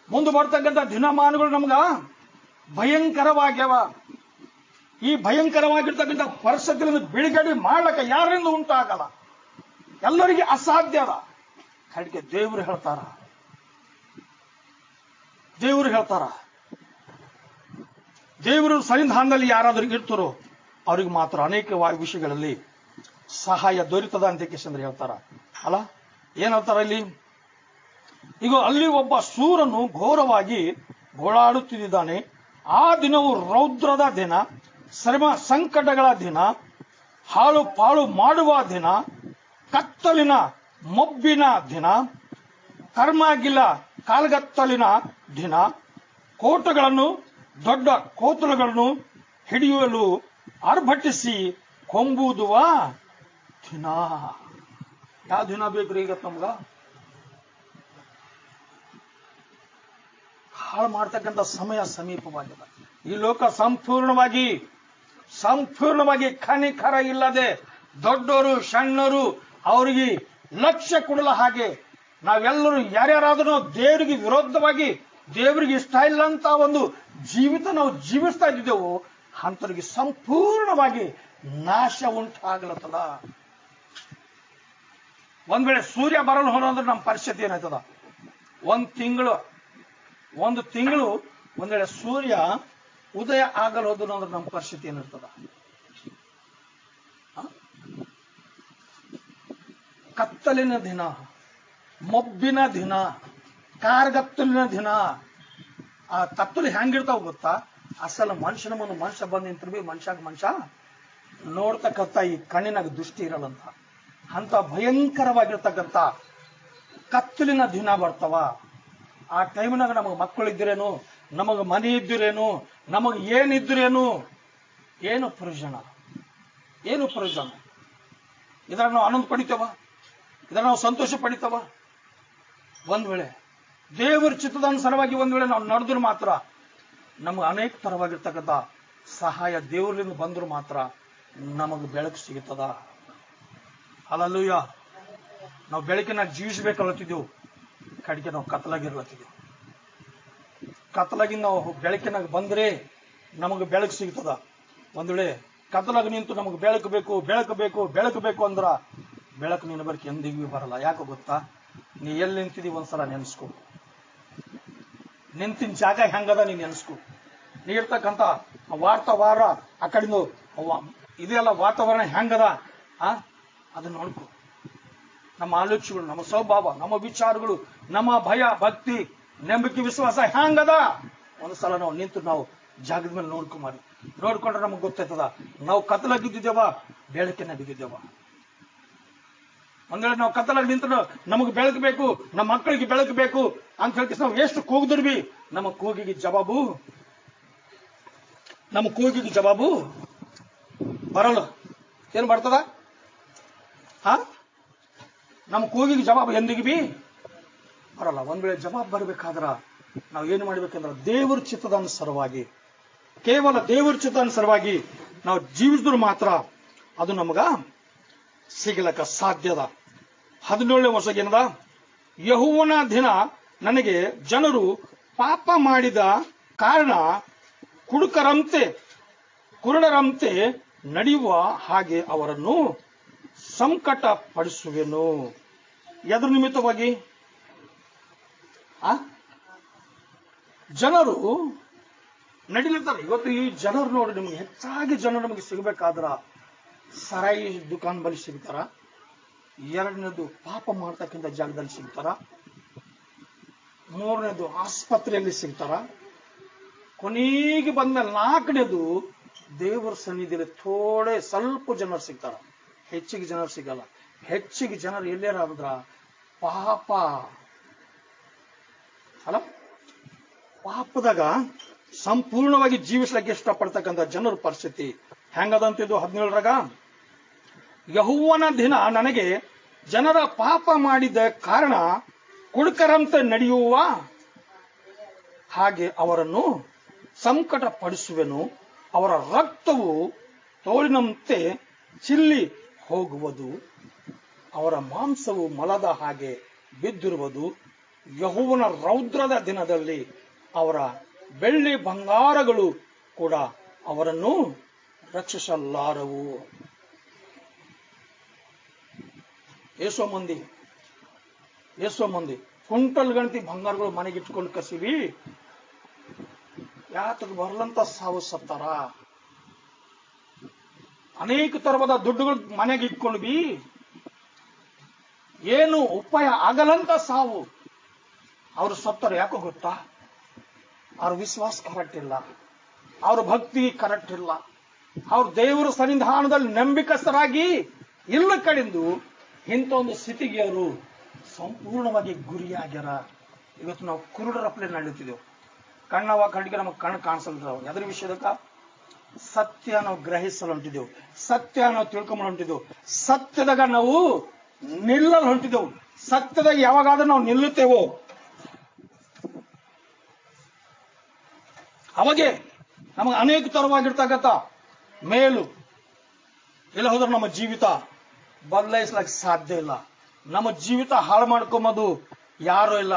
ಮುಂದೆ ಬರ್ತಕ್ಕಂಥ ದಿನಮಾನಗಳು ನಮ್ಗ ಭಯಂಕರವಾಗ್ಯವ. ಈ ಭಯಂಕರವಾಗಿರ್ತಕ್ಕಂಥ ಪರಿಸ್ಥಿತಿಯನ್ನು ಬಿಡುಗಡೆ ಮಾಡ್ಲಕ್ಕ ಯಾರಿಂದ ಉಂಟಾಗಲ್ಲ, ಎಲ್ಲರಿಗೆ ಅಸಾಧ್ಯ ಅದ. ಕಡೆಗೆ ದೇವರು ಹೇಳ್ತಾರ, ದೇವರು ಸನ್ನಿಧಾನದಲ್ಲಿ ಯಾರಾದ್ರೂ ಇರ್ತಾರೋ ಅವ್ರಿಗೆ ಮಾತ್ರ ಅನೇಕ ವಿಷಯಗಳಲ್ಲಿ ಸಹಾಯ ದೊರೀತದ ಅಂತ ಕೇಸಂದ್ರೆ ಹೇಳ್ತಾರ ಅಲ್ಲ. ಏನ್ ಹೇಳ್ತಾರ ಇಲ್ಲಿ? ಈಗ ಅಲ್ಲಿ ಒಬ್ಬ ಶೂರನು ಘೋರವಾಗಿ ಗೋಳಾಡುತ್ತಿದ್ದಾನೆ. ಆ ದಿನವು ರೌದ್ರದ ದಿನ, ಶ್ರಮ ಸಂಕಟಗಳ ದಿನ, ಹಾಳು ಪಾಳು ಮಾಡುವ ದಿನ, ಕತ್ತಲಿನ ಮೊಬ್ಬಿನ ದಿನ, ಕರ್ಮಾಗಿಲ್ಲ ಕಾಲ್ಗತ್ತಲಿನ ದಿನ, ಕೋಟುಗಳನ್ನು ದೊಡ್ಡ ಕೋತುಲಗಳನ್ನು ಹಿಡಿಯಲು ಆರ್ಭಟಿಸಿ ಕೊಂಬುದುವ ದಿನ. ಯಾವ ದಿನ ಬೇಕ್ರಿ ಈಗ ನಮ್ಗ? ಹಾಳು ಮಾಡ್ತಕ್ಕಂಥ ಸಮಯ ಸಮೀಪವಾಗಿದೆ. ಈ ಲೋಕ ಸಂಪೂರ್ಣವಾಗಿ ಕನಿಕರ ಇಲ್ಲದೆ ದೊಡ್ಡವರು ಸಣ್ಣರು ಅವರಿಗೆ ಲಕ್ಷ್ಯ ಕೊಡಲ ಹಾಗೆ ನಾವೆಲ್ಲರೂ ಯಾರ್ಯಾರಾದ್ರೂ ದೇವರಿಗೆ ವಿರೋಧವಾಗಿ, ದೇವರಿಗೆ ಇಷ್ಟ ಇಲ್ಲ ಅಂತ ಒಂದು ಜೀವಿತ ನಾವು ಜೀವಿಸ್ತಾ ಇದ್ದೇವು, ಅಂತವರಿಗೆ ಸಂಪೂರ್ಣವಾಗಿ ನಾಶ ಉಂಟಾಗ್ಲತ್ತದ. ಒಂದ್ ವೇಳೆ ಸೂರ್ಯ ಬರಲು ಹೋದ್ರೆ ನಮ್ಮ ಪರಿಸ್ಥಿತಿ ಏನಾಯ್ತದ? ಒಂದು ತಿಂಗಳು ಒಂದ್ ವೇಳೆ ಸೂರ್ಯ ಉದಯ ಆಗಲು ಹೋದ್ರು ಅಂದ್ರೆ ನಮ್ಮ ಪರಿಸ್ಥಿತಿ ಏನಿರ್ತದ? ಕತ್ತಲಿನ ದಿನ, ಮೊಬ್ಬಿನ ದಿನ, ಕಾರ್ಗತ್ತಲಿನ ದಿನ. ಆ ಕತ್ತಲು ಹೆಂಗಿರ್ತಾವ ಗೊತ್ತಾ? ಅಸಲ ಮನುಷ್ಯ ಬಂದು ನಿಂತಿರ್ಬಿ ಮನುಷ್ಯ ನೋಡ್ತಕ್ಕಂಥ ಈ ಕಣ್ಣಿನಾಗ ದೃಷ್ಟಿ ಇರಲ್ಲಂತ ಅಂತ ಭಯಂಕರವಾಗಿರ್ತಕ್ಕಂಥ ಕತ್ತಲಿನ ದಿನ ಬರ್ತಾವ. ಆ ಟೈಮ್ನಾಗ ನಮಗ್ ಮಕ್ಕಳಿದ್ರೇನು, ನಮಗ್ ಮನೆ ಇದ್ದಿರೇನು, ನಮಗ್ ಏನಿದ್ರೇನು, ಏನು ಪ್ರಯೋಜನ? ಇದರ ನಾವು ಆನಂದ ಪಡಿತೇವ? ಇದರ ನಾವು ಸಂತೋಷ ಪಡಿತೇವ? ಒಂದ್ ವೇಳೆ ದೇವರ ಚಿತ್ತದ ಅನುಸಾರವಾಗಿ ಒಂದ್ ವೇಳೆ ನಾವು ನಡೆದ್ರು ಮಾತ್ರ ನಮಗೆ ಅನೇಕ ತರವಾಗಿರ್ತಕ್ಕಂಥ ಸಹಾಯ ದೇವರಿಂದ ಬಂದ್ರು ಮಾತ್ರ ನಮಗ್ ಬೆಳಕು ಸಿಗುತ್ತದ. ಹಲ್ಲೆಲೂಯ. ನಾವು ಬೆಳಕಿನಾಗ ಜೀವಿಸಬೇಕಲ್ಲತ್ತಿದ್ದೆವು, ಕಡೆಗೆ ನಾವು ಕತ್ತಲಾಗಿರ್ಲತ್ತಿದ್ದೆವು. ಕತ್ತಲಾಗಿ ನಾವು ಬೆಳಕಿನಾಗ ಬಂದ್ರೆ ನಮಗೆ ಬೆಳಕು ಸಿಗ್ತದ. ಒಂದ್ ವೇಳೆ ಕತ್ತಲಾಗಿ ನಿಂತು ನಮಗೆ ಬೆಳಕು ಬೇಕು ಅಂದ್ರ ಬೆಳಕು ನಿನ್ನ ಬರ್ಕೆ ಎಂದಿಗೂ ಬರಲ್ಲ. ಯಾಕೆ ಗೊತ್ತಾ? ನೀ ಎಲ್ಲಿ ನಿಂತಿದ್ದೀವಿ ಒಂದ್ಸಲ ನೆನೆಸ್ಕೊ. ನಿಂತಿನ ಜಾಗ ಹೆಂಗದ ನೀನ್ ನೆನೆಸ್ಕೊ. ನೀ ಇರ್ತಕ್ಕಂಥ ವಾತಾವರಣ ಆ ಕಡೆಯಿಂದ ಇದೆಲ್ಲ ವಾತಾವರಣ ಹೆಂಗದ ಅದನ್ನ ನೋಡ್ಕೊ. ನಮ್ಮ ಆಲೋಚನೆಗಳು, ನಮ್ಮ ಸ್ವಭಾವ, ನಮ್ಮ ವಿಚಾರಗಳು, ನಮ್ಮ ಭಯ ಭಕ್ತಿ ನಂಬಿಕೆ ವಿಶ್ವಾಸ ಹೆಂಗದ ಒಂದ್ಸಲ ನಾವು ನಿಂತು ನಾವು ಜಾಗದ ಮೇಲೆ ನೋಡ್ಕೊಂಡ್ರೆ ನಮಗ್ ಗೊತ್ತಾಯ್ತದ ನಾವು ಕತ್ತಲಾಗಿದ್ದೇವ ಬೆಳಕಿನ ಬಿದ್ದಿದ್ದೇವ. ಒಂದ್ ವೇಳೆ ನಾವು ಕತ್ತಲಾಗಿ ನಿಂತು ನಮಗ್ ಬೆಳಕು ಬೇಕು, ನಮ್ಮ ಮಕ್ಕಳಿಗೆ ಬೆಳಕು ಬೇಕು ಅಂತ ಹೇಳ್ತೀವಿ, ನಾವು ಎಷ್ಟು ಕೂಗಿದ್ರಿ ನಮ್ಮ ಕೂಗಿಗೆ ಜವಾಬು ಬರಲ್ಲ. ಏನ್ ಬರ್ತದ? ನಮ್ಮ ಕೂಗಿಗೆ ಜವಾಬು ಎಂದಿಗೆ ಬರಲ್ಲ. ಒಂದ್ ವೇಳೆ ಜವಾಬ್ ಬರ್ಬೇಕಾದ್ರ ನಾವು ಏನ್ ಮಾಡ್ಬೇಕಂದ್ರ ದೇವರ ಚಿತ್ತದ ಅನುಸಾರವಾಗಿ, ಕೇವಲ ದೇವರ ಚಿತ್ತ ಅನುಸಾರವಾಗಿ ನಾವು ಜೀವಿಸಿದ್ರು ಮಾತ್ರ ಅದು ನಮಗ ಸಿಗಲಕ್ಕ ಸಾಧ್ಯದ. 17ನೇ ವರ್ಷ ಏನದ? ಯೆಹೋವನ ದಿನ ನನಗೆ ಜನರು ಪಾಪ ಮಾಡಿದ ಕಾರಣ ಕುರುಡರಂತೆ ನಡೆಯುವ ಹಾಗೆ ಅವರನ್ನು ಸಂಕಟ ಪಡಿಸುವೆನು. ಎದ್ರ ನಿಮಿತ್ತವಾಗಿ? ಜನರು ನಡಿಲಿರ್ತಾರೆ. ಇವತ್ತು ಈ ಜನರು ನೋಡಿ, ನಿಮ್ಗೆ ಹೆಚ್ಚಾಗಿ ಜನರು ನಮಗೆ ಸಿಗಬೇಕಾದ್ರ ಸರಾಯಿ ದುಕಾನ್ ಬಳಿ ಸಿಗ್ತಾರ, ಎರಡನೇದು ಪಾಪ ಮಾಡ್ತಕ್ಕಂಥ ಜಾಗದಲ್ಲಿ ಸಿಗ್ತಾರ, ಮೂರನೇದು ಆಸ್ಪತ್ರೆಯಲ್ಲಿ ಸಿಗ್ತಾರ, ಕೊನೆಗೆ ಬಂದ್ಮೇಲೆ ನಾಲ್ಕನೇದು ದೇವರ ಸನ್ನಿಧಿಯಲ್ಲಿ ಸ್ವಲ್ಪ ಜನರು ಸಿಗ್ತಾರ. ಹೆಚ್ಚಿಗೆ ಜನರು ಸಿಗಲ್ಲ. ಹೆಚ್ಚಿಗೆ ಜನರು ಎಲ್ಲಾರ ಅಂದ್ರ ಪಾಪ ಅಲ್ಲ, ಪಾಪದಾಗ ಸಂಪೂರ್ಣವಾಗಿ ಜೀವಿಸ್ಲಿಕ್ಕೆ ಇಷ್ಟಪಡ್ತಕ್ಕಂಥ ಜನರ ಪರಿಸ್ಥಿತಿ ಹೆಂಗದಂತಿದ್ದು 17ರಾಗ, ಯೆಹೋವನ ದಿನ ನನಗೆ ಜನರ ಪಾಪ ಮಾಡಿದ ಕಾರಣ ಕುಡುಕರಂತೆ ನಡೆಯುವ ಹಾಗೆ ಅವರನ್ನು ಸಂಕಟ ಪಡಿಸುವೆನು. ಅವರ ರಕ್ತವು ತೋಳಿನಂತೆ ಚಿಲ್ಲಿ ಹೋಗುವುದು, ಅವರ ಮಾಂಸವು ಮಲದ ಹಾಗೆ ಬಿದ್ದಿರುವುದು. ಯೆಹೋವನ ರೌದ್ರದ ದಿನದಲ್ಲಿ ಅವರ ಬೆಳ್ಳಿ ಬಂಗಾರಗಳು ಕೂಡ ಅವರನ್ನು ರಕ್ಷಿಸಲಾರವು. ಎಷ್ಟೋ ಮಂದಿ ಕ್ವಿಂಟಲ್ ಗಣತಿ ಬಂಗಾರಗಳು ಮನೆಗೆ ಇಟ್ಕೊಂಡು ಕಸಿವಿ, ಯಾತಕ್ಕೆ ಬರ್ಲಂತ ಸಾವು ಸತ್ತಾರ. ಅನೇಕ ತರವಾದ ದುಡ್ಡುಗಳು ಮನೆಗೆ ಇಟ್ಕೊಂಡ್ವಿ, ಏನು ಉಪಾಯ ಆಗಲಂತ ಸಾವು. ಅವರು ಸತ್ತರ ಯಾಕೋ ಗೊತ್ತಾ? ಅವ್ರ ವಿಶ್ವಾಸ ಕರೆಕ್ಟ್ ಇಲ್ಲ, ಅವ್ರ ಭಕ್ತಿ ಕರೆಕ್ಟ್ ಇಲ್ಲ, ಅವ್ರ ದೇವರ ಸನ್ನಿಧಾನದಲ್ಲಿ ನಂಬಿಕಸ್ಥರಾಗಿ ಇಲ್ಲ ಕಡೆಂದು ಇಂಥ ಒಂದು ಸ್ಥಿತಿಗೆ ಅವರು ಸಂಪೂರ್ಣವಾಗಿ ಗುರಿಯಾಗ್ಯಾರ. ಇವತ್ತು ನಾವು ಕುರುಡರಪ್ಲೆ ನಡೀತಿದ್ದೇವೆ. ಕಣ್ಣವ ಕಣ್ಣಿಗೆ ನಮಗೆ ಕಣ್ಣು ಕಾಣಿಸಲ್ದಾವ. ಎದ್ರ ವಿಷಯದಕ್ಕ? ಸತ್ಯ ನಾವು ಗ್ರಹಿಸಲು ಹೊಂಟಿದ್ದೆವು, ಸತ್ಯ ನಾವು ತಿಳ್ಕೊಂಬ ಹೊಂಟಿದ್ದೆವು, ಸತ್ಯದಾಗ ನಾವು ನಿಲ್ಲಲು ಹೊಂಟಿದ್ದೆವು. ಸತ್ಯದಾಗ ಯಾವಾಗಾದ್ರೂ ನಾವು ನಿಲ್ಲುತ್ತೇವೋ ಅವಾಗೆ ನಮಗೆ ಅನೇಕ ತರವಾಗಿರ್ತಕ್ಕಂಥ ಮೇಲು. ಇಲ್ಲ ಹೋದ್ರೆ ನಮ್ಮ ಜೀವಿತ ಬದಲಾಯಿಸ್ಲಿಕ್ಕೆ ಸಾಧ್ಯ ಇಲ್ಲ. ನಮ್ಮ ಜೀವಿತ ಹಾಳು ಮಾಡ್ಕೊಂಬೋದು ಯಾರು ಇಲ್ಲ.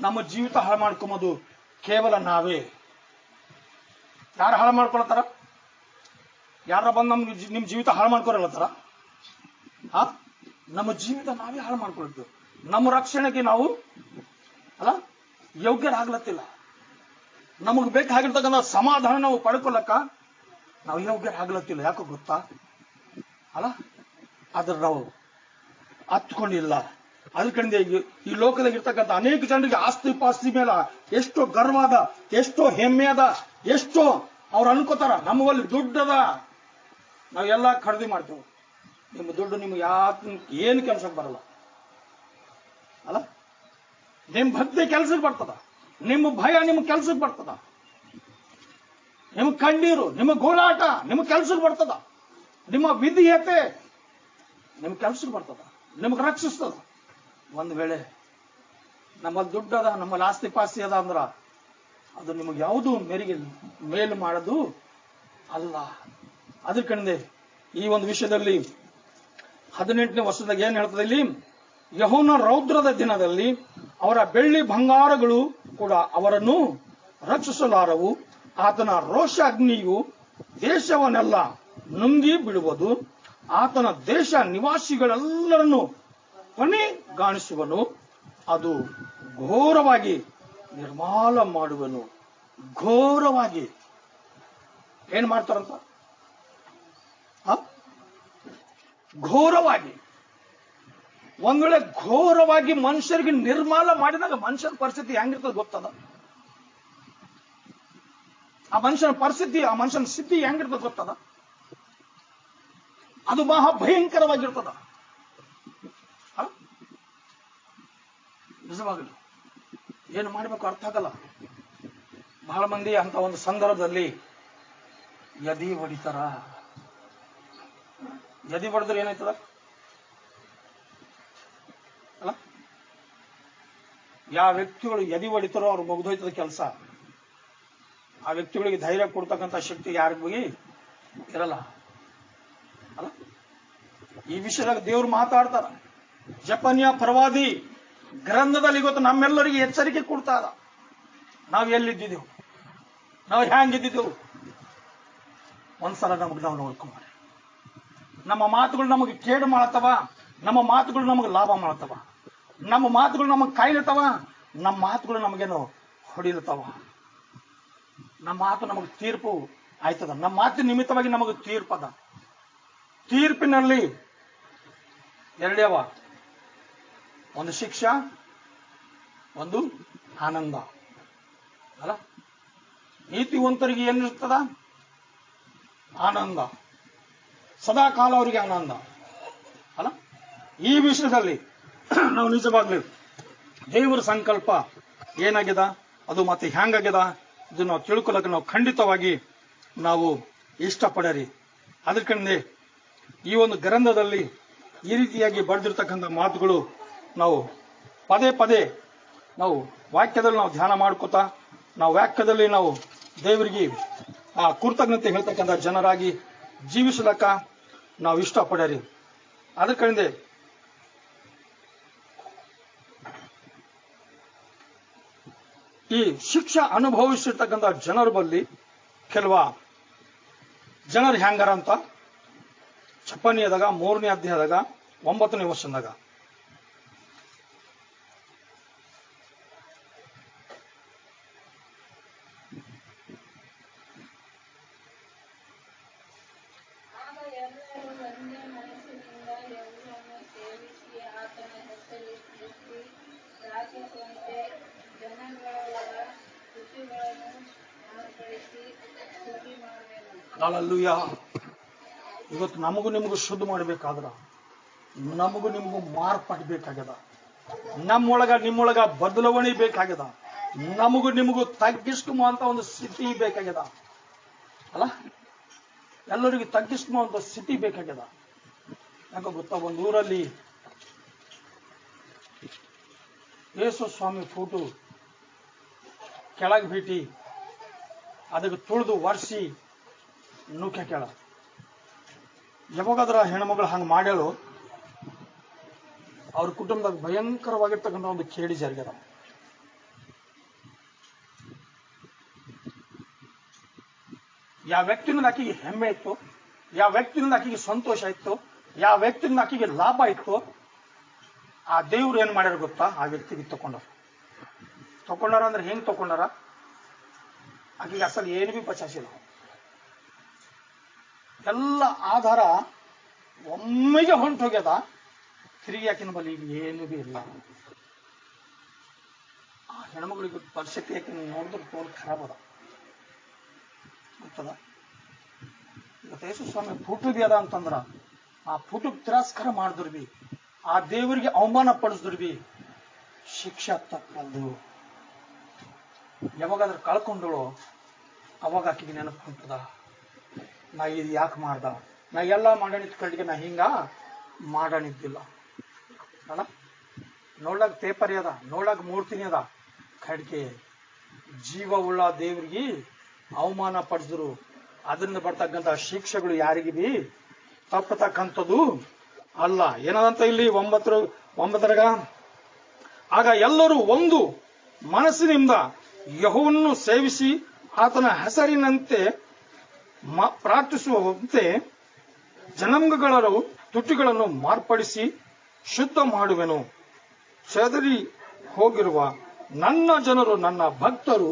ನಮ್ಮ ಜೀವಿತ ಹಾಳು ಮಾಡ್ಕೊಂಬೋದು ಕೇವಲ ನಾವೇ. ಯಾರು ಹಾಳು ಮಾಡ್ಕೊಳತ್ತಾರ? ಯಾರ ಬಂದು ನಿಮ್ ಜೀವಿತ ಹಾಳು ಮಾಡ್ಕೊಳತ್ತಾರ? ನಮ್ಮ ಜೀವಿತ ನಾವೇ ಹಾಳು ಮಾಡ್ಕೊಳ್ತೇವೆ. ನಮ್ಮ ರಕ್ಷಣೆಗೆ ನಾವು ಅಲ್ಲ ಯೋಗ್ಯರಾಗ್ಲತ್ತಿಲ್ಲ. ನಮಗ್ ಬೇಕಾಗಿರ್ತಕ್ಕಂಥ ಸಮಾಧಾನ ನಾವು ಪಡ್ಕೊಳಕ್ಕ ನಾವು ಯೋಗ್ಯರಾಗ್ಲತ್ತಿಲ್ಲ. ಯಾಕೋ ಗೊತ್ತಾ? ಅಲ್ಲ, ಆದ್ರೆ ನಾವು ಹತ್ಕೊಂಡಿಲ್ಲ. ಅದಕ್ಕೆ ಈ ಲೋಕದಾಗ ಇರ್ತಕ್ಕಂಥ ಅನೇಕ ಜನರಿಗೆ ಆಸ್ತಿ ಪಾಸ್ತಿ ಮೇಲೆ ಎಷ್ಟೋ ಗರ್ವಾದ, ಎಷ್ಟೋ ಹೆಮ್ಮೆ ಅದ, ಎಷ್ಟೋ ಅವ್ರು ಅನ್ಕೋತಾರ ನಮ್ಮಲ್ಲಿ ದುಡ್ಡದ, ನಾವೆಲ್ಲ ಖರೀದಿ ಮಾಡ್ತೇವೆ. ನಿಮ್ಮ ದುಡ್ಡು ನಿಮ್ಗೆ ಏನು ಕೆಲ್ಸಕ್ಕೆ ಬರಲ್ಲ ಅಲ್ಲ. ನಿಮ್ ಭಕ್ತಿ ಕೆಲ್ಸಕ್ಕೆ ಬರ್ತದ, ನಿಮ್ಮ ಭಯ ನಿಮ್ ಕೆಲ್ಸಕ್ಕೆ ಬರ್ತದ, ನಿಮ್ ಕಣ್ಣೀರು, ನಿಮ್ಮ ಗೋಳಾಟ ನಿಮ್ ಕೆಲ್ಸಕ್ಕೆ ಬರ್ತದ, ನಿಮ್ಮ ವಿಧೇಯತೆ ನಿಮ್ ಕೆಲ್ಸಕ್ಕೆ ಬರ್ತದ, ನಿಮ್ಗೆ ರಕ್ಷಿಸ್ತದ. ಒಂದ್ ವೇಳೆ ನಮ್ಮಲ್ಲಿ ದುಡ್ಡದ, ನಮ್ಮಲ್ಲಿ ಆಸ್ತಿ ಪಾಸ್ತಿ ಅದ ಅಂದ್ರ ಅದು ನಿಮಗೆ ಯಾವುದು ಮೇಲು ಮಾಡೋದು ಅಲ್ಲ. ಅದಕ್ಕೆ ಈ ಒಂದು ವಿಷಯದಲ್ಲಿ 18ನೇ ವರ್ಷದಾಗ ಏನ್ ಹೇಳ್ತದೆ ಇಲ್ಲಿ? ಯೆಹೋವನ ರೌದ್ರದ ದಿನದಲ್ಲಿ ಅವರ ಬೆಳ್ಳಿ ಬಂಗಾರಗಳು ಕೂಡ ಅವರನ್ನು ರಕ್ಷಿಸಲಾರವು. ಆತನ ರೋಷ ಅಗ್ನಿಯು ದೇಶವನ್ನೆಲ್ಲ ನುಂಗಿ ಬಿಡುವುದು. ಆತನ ದೇಶ ನಿವಾಸಿಗಳೆಲ್ಲರನ್ನು ಕೊನೆಗಾಣಿಸುವನು. ಅದು ಘೋರವಾಗಿ ನಿರ್ಮಾಲ ಮಾಡುವನು. ಘೋರವಾಗಿ ಏನ್ ಮಾಡ್ತಾರಂತ? ಘೋರವಾಗಿ. ಒಂದ್ ವೇಳೆ ಘೋರವಾಗಿ ಮನುಷ್ಯರಿಗೆ ನಿರ್ಮಾಲ ಮಾಡಿದಾಗ ಮನುಷ್ಯನ ಪರಿಸ್ಥಿತಿ ಹೆಂಗಿರ್ತದೆ ಗೊತ್ತದ? ಆ ಮನುಷ್ಯನ ಪರಿಸ್ಥಿತಿ, ಆ ಮನುಷ್ಯನ ಸ್ಥಿತಿ ಹೆಂಗಿರ್ತದೆ ಗೊತ್ತದ? ಅದು ಮಹಾ ಭಯಂಕರವಾಗಿರ್ತದ. ನಿಜವಾಗಲಿ ಏನು ಮಾಡಬೇಕು ಅರ್ಥ ಆಗಲ್ಲ. ಬಹಳ ಮಂದಿ ಅಂತ ಒಂದು ಸಂದರ್ಭದಲ್ಲಿ ಎದಿ ಹೊಡಿತಾರ. ಎದಿ ಹೊಡೆದ್ರೆ ಏನಾಯ್ತದ ಅಲ್ಲ? ಯಾವ ವ್ಯಕ್ತಿಗಳು ಎದಿ ಹೊಡಿತಾರೋ ಅವ್ರು ಮುಗ್ದೋಯ್ತದ ಕೆಲಸ. ಆ ವ್ಯಕ್ತಿಗಳಿಗೆ ಧೈರ್ಯ ಕೊಡ್ತಕ್ಕಂಥ ಶಕ್ತಿ ಯಾರಿಗೂ ಇರಲ್ಲ ಅಲ್ಲ. ಈ ವಿಷಯದಾಗ ದೇವ್ರು ಮಾತಾಡ್ತಾರ. ಜಪನ್ಯ ಪ್ರವಾದಿ ಗ್ರಂಥದಲ್ಲಿ ಇವತ್ತು ನಮ್ಮೆಲ್ಲರಿಗೆ ಎಚ್ಚರಿಕೆ ಕೊಡ್ತಾ ಇದ. ನಾವು ಎಲ್ಲಿದ್ದಿದ್ದೆವು, ನಾವು ಹ್ಯಾಂಗಿದ್ದಿದ್ದೆವು, ಒಂದ್ಸಲ ನಮಗೆ ನಾವು ನೋಡ್ಕೊಂಬಾರೆ. ನಮ್ಮ ಮಾತುಗಳು ನಮಗೆ ಕೇಡು ಮಾಡತ್ತವ, ನಮ್ಮ ಮಾತುಗಳು ನಮಗೆ ಲಾಭ ಮಾಡತ್ತವ, ನಮ್ಮ ಮಾತುಗಳು ನಮಗೆ ಕಾಯ್ಲತ್ತವ, ನಮ್ಮ ಮಾತುಗಳು ನಮಗೇನು ಹೊಡಿಲತ್ತವ, ನಮ್ಮ ಮಾತು ನಮಗೆ ತೀರ್ಪು ಆಯ್ತದ, ನಮ್ಮ ಮಾತಿನ ನಿಮಿತ್ತವಾಗಿ ನಮಗೆ ತೀರ್ಪದ. ತೀರ್ಪಿನಲ್ಲಿ ಎರಡೇವ, ಒಂದು ಶಿಕ್ಷಾ, ಒಂದು ಆನಂದ ಅಲ್ಲ. ನೀತಿವಂತರಿಗೆ ಏನಿರ್ತದ? ಆನಂದ, ಸದಾ ಕಾಲ ಅವರಿಗೆ ಆನಂದ ಅಲ್ಲ. ಈ ವಿಷಯದಲ್ಲಿ ನಾವು ನಿಜವಾಗ್ಲಿ ದೇವರ ಸಂಕಲ್ಪ ಏನಾಗ್ಯದ, ಅದು ಮತ್ತೆ ಹ್ಯಾಂಗಾಗ್ಯದ, ಇದು ನಾವು ತಿಳ್ಕೊಳ್ಳೋಕೆ ನಾವು ಖಂಡಿತವಾಗಿ ನಾವು ಇಷ್ಟಪಡರಿ. ಅದಕ್ಕಂದೆ ಈ ಒಂದು ಗ್ರಂಥದಲ್ಲಿ ಈ ರೀತಿಯಾಗಿ ಬರೆದಿರ್ತಕ್ಕಂಥ ಮಾತುಗಳು ನಾವು ಪದೇ ಪದೇ ನಾವು ವಾಕ್ಯದಲ್ಲಿ ನಾವು ಧ್ಯಾನ ಮಾಡ್ಕೋತಾ, ನಾವು ವಾಕ್ಯದಲ್ಲಿ ನಾವು ದೇವರಿಗೆ ಆ ಕೃತಜ್ಞತೆ ಹೇಳ್ತಕ್ಕಂಥ ಜನರಾಗಿ ಜೀವಿಸಲಕ್ಕ ನಾವು ಇಷ್ಟಪಡರಿ. ಅದಕ್ಕಂದೆ ಈ ಶಿಕ್ಷೆ ಅನುಭವಿಸಿರ್ತಕ್ಕಂಥ ಜನರ ಬಳಿ ಕೆಲವ ಜನರು ಹ್ಯಾಂಗಾರ ಅಂತ ಚಪ್ಪನೆಯದಾಗ 3ನೇ ಅಧ್ಯಾಯದಾಗ 9ನೇ ವರ್ಷದಾಗ ಹಲ್ಲೆಲೂಯಾ. ಇವತ್ತು ನಮಗೂ ನಿಮಗೂ ಶುದ್ಧ ಮಾಡಬೇಕಾದ್ರ ನಮಗೂ ನಿಮಗೂ ಮಾರ್ಪಡಬೇಕಾಗ್ಯದ. ನಮ್ಮೊಳಗ ನಿಮ್ಮೊಳಗ ಬದಲಾವಣೆ ಬೇಕಾಗ್ಯದ. ನಮಗೂ ನಿಮಗೂ ತಗ್ಗಿಸ್ಕೊಂಬಂತ ಒಂದು ಸ್ಥಿತಿ ಬೇಕಾಗ್ಯದ ಅಲ್ಲ. ಎಲ್ಲರಿಗೂ ತಗ್ಗಿಸ್ಕೊಂಬಂತ ಸ್ಥಿತಿ ಬೇಕಾಗ್ಯದ. ಯಾಕೆ ಗೊತ್ತಾ, ಒಂದು ಊರಲ್ಲಿ ಯೇಸು ಸ್ವಾಮಿ ಫೋಟೋ ಕೆಳಗೆ ಬಿಟ್ಟು ಅದಕ್ಕೆ ತುಳಿದು ಒರೆಸಿ ನುಕ್ಕೆ ಕೆಳ. ಯಾವಾಗಾದ್ರ ಹೆಣ್ಮಗಳು ಹಂಗೆ ಮಾಡ್ಯಾಳು, ಅವ್ರ ಕುಟುಂಬದಾಗ ಭಯಂಕರವಾಗಿರ್ತಕ್ಕಂಥ ಒಂದು ಕೇಡಿ ಜರುಗ್ಯದ. ಯಾವ ವ್ಯಕ್ತಿನಿಂದ ಆಕೆಗೆ ಹೆಮ್ಮೆ ಇತ್ತು, ಯಾವ ವ್ಯಕ್ತಿನಿಂದ ಆಕೆಗೆ ಸಂತೋಷ ಇತ್ತು, ಯಾವ ವ್ಯಕ್ತಿನಿಂದ ಆಕೆಗೆ ಲಾಭ ಇತ್ತು, ಆ ದೇವ್ರು ಏನ್ ಮಾಡ್ಯಾರ ಗೊತ್ತಾ, ಆ ವ್ಯಕ್ತಿಗೆ ತಕೊಂಡಾರ ಅಂದ್ರೆ ಹೆಂಗ್ ತಕೊಂಡಾರ, ಆಕೆಗೆ ಅಸಲು ಏನು ಬಿ ಪಚಾಸಿಲ್ಲ. ಎಲ್ಲ ಆಧಾರ ಒಮ್ಮೆಗೆ ಹೊಂಟು ಹೋಗ್ಯದ. ತಿರುಗಿ ಆಕಿನ ಬಳಿ ಈಗ ಏನು ಬಿ ಇಲ್ಲ. ಆ ಹೆಣ್ಮಗಳಿಗೆ ಪರಿಸ್ಥಿತಿ ಆಕಿನ ನೋಡಿದ್ರೆ ತೋಲ್ ಖರಾಬ್ ಅದ ಗೊತ್ತದ. ಇವತ್ತು ಯೇಸು ಸ್ವಾಮಿ ಫೋಟೋ ಬಿ ಅದ ಅಂತಂದ್ರ ಆ ಫೋಟೋಗೆ ತಿರಸ್ಕಾರ ಮಾಡಿದ್ರು ಬಿ, ಆ ದೇವರಿಗೆ ಅವಮಾನ ಪಡಿಸಿದ್ರು ಬಿ ಶಿಕ್ಷೆ ತಪ್ಪದು. ಯಾವಾಗಾದ್ರೂ ಕಳ್ಕೊಂಡಳು ಅವಾಗ ಆಕೆಗೆ ನೆನಪು ಹೊಂಟದ, ನಾ ಇದು ಯಾಕೆ ಮಾಡ್ದ, ನಾ ಎಲ್ಲ ಮಾಡಣಿದ್ ಕಡೆಗೆ ನಾ ಹಿಂಗ ಮಾಡಣಿದ್ದಿಲ್ಲ ಅಲ್ಲ. ನೋಡ್ಲಾಗ ಪೇಪರ್ ಅದ, ನೋಡ್ಲಾಗ ಮೂರ್ತಿನಿ ಅದ, ಕಡ್ಗೆ ಜೀವವುಳ್ಳ ದೇವ್ರಿಗೆ ಅವಮಾನ ಪಡಿಸಿದ್ರು. ಅದರಿಂದ ಬರ್ತಕ್ಕಂಥ ಶಿಕ್ಷೆಗಳು ಯಾರಿಗೆ ಬಿ ತಪ್ಪತಕ್ಕಂಥದ್ದು ಅಲ್ಲ. ಏನದಂತ ಇಲ್ಲಿ 9ರಾಗ, ಆಗ ಎಲ್ಲರೂ ಒಂದು ಮನಸ್ಸಿನಿಂದ ಯೆಹೋವನನ್ನು ಸೇವಿಸಿ ಆತನ ಹೆಸರಿನಂತೆ ಪ್ರಾರ್ಥಿಸುವಂತೆ ಜನಾಂಗಗಳ ತುಟಿಗಳನ್ನು ಮಾರ್ಪಡಿಸಿ ಶುದ್ಧ ಮಾಡುವೆನು. ಚದರಿ ಹೋಗಿರುವ ನನ್ನ ಜನರು, ನನ್ನ ಭಕ್ತರು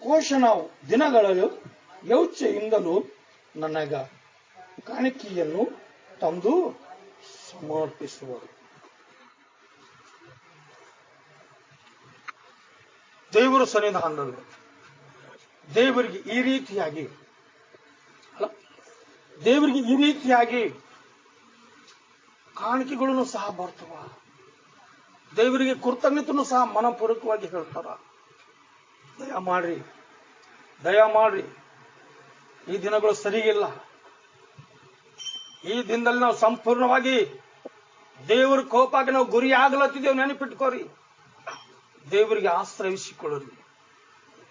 ಕೋಶನ ದಿನಗಳಲ್ಲೂ ಯೌಚೆಯಿಂದಲೂ ನನಗ ಕಾಣಿಕೆಯನ್ನು ತಂದು ಸಮರ್ಪಿಸುವರು. ದೇವರ ಸನ್ನಿಧಾನದಲ್ಲಿ ದೇವರಿಗೆ ಈ ರೀತಿಯಾಗಿ ಅಲ್ಲ, ದೇವರಿಗೆ ಈ ರೀತಿಯಾಗಿ ಕಾಣಿಕೆಗಳನ್ನು ಸಹ ಬರ್ತವ. ದೇವರಿಗೆ ಕೃತಜ್ಞತೆಯನ್ನು ಸಹ ಮನಪೂರ್ವಕವಾಗಿ ಹೇಳ್ತಾರ. ದಯ ಮಾಡ್ರಿ, ಈ ದಿನಗಳು ಸರಿಗಿಲ್ಲ. ಈ ದಿನದಲ್ಲಿ ನಾವು ಸಂಪೂರ್ಣವಾಗಿ ದೇವರ ಕೋಪಕ್ಕೆ ನಾವು ಗುರಿ ಆಗ್ಲತ್ತಿದ್ದೇವೆ. ನೆನಪಿಟ್ಕೋರಿ, ದೇವರಿಗೆ ಆಶ್ರಯಿಸಿಕೊಳ್ಳ್ರಿ.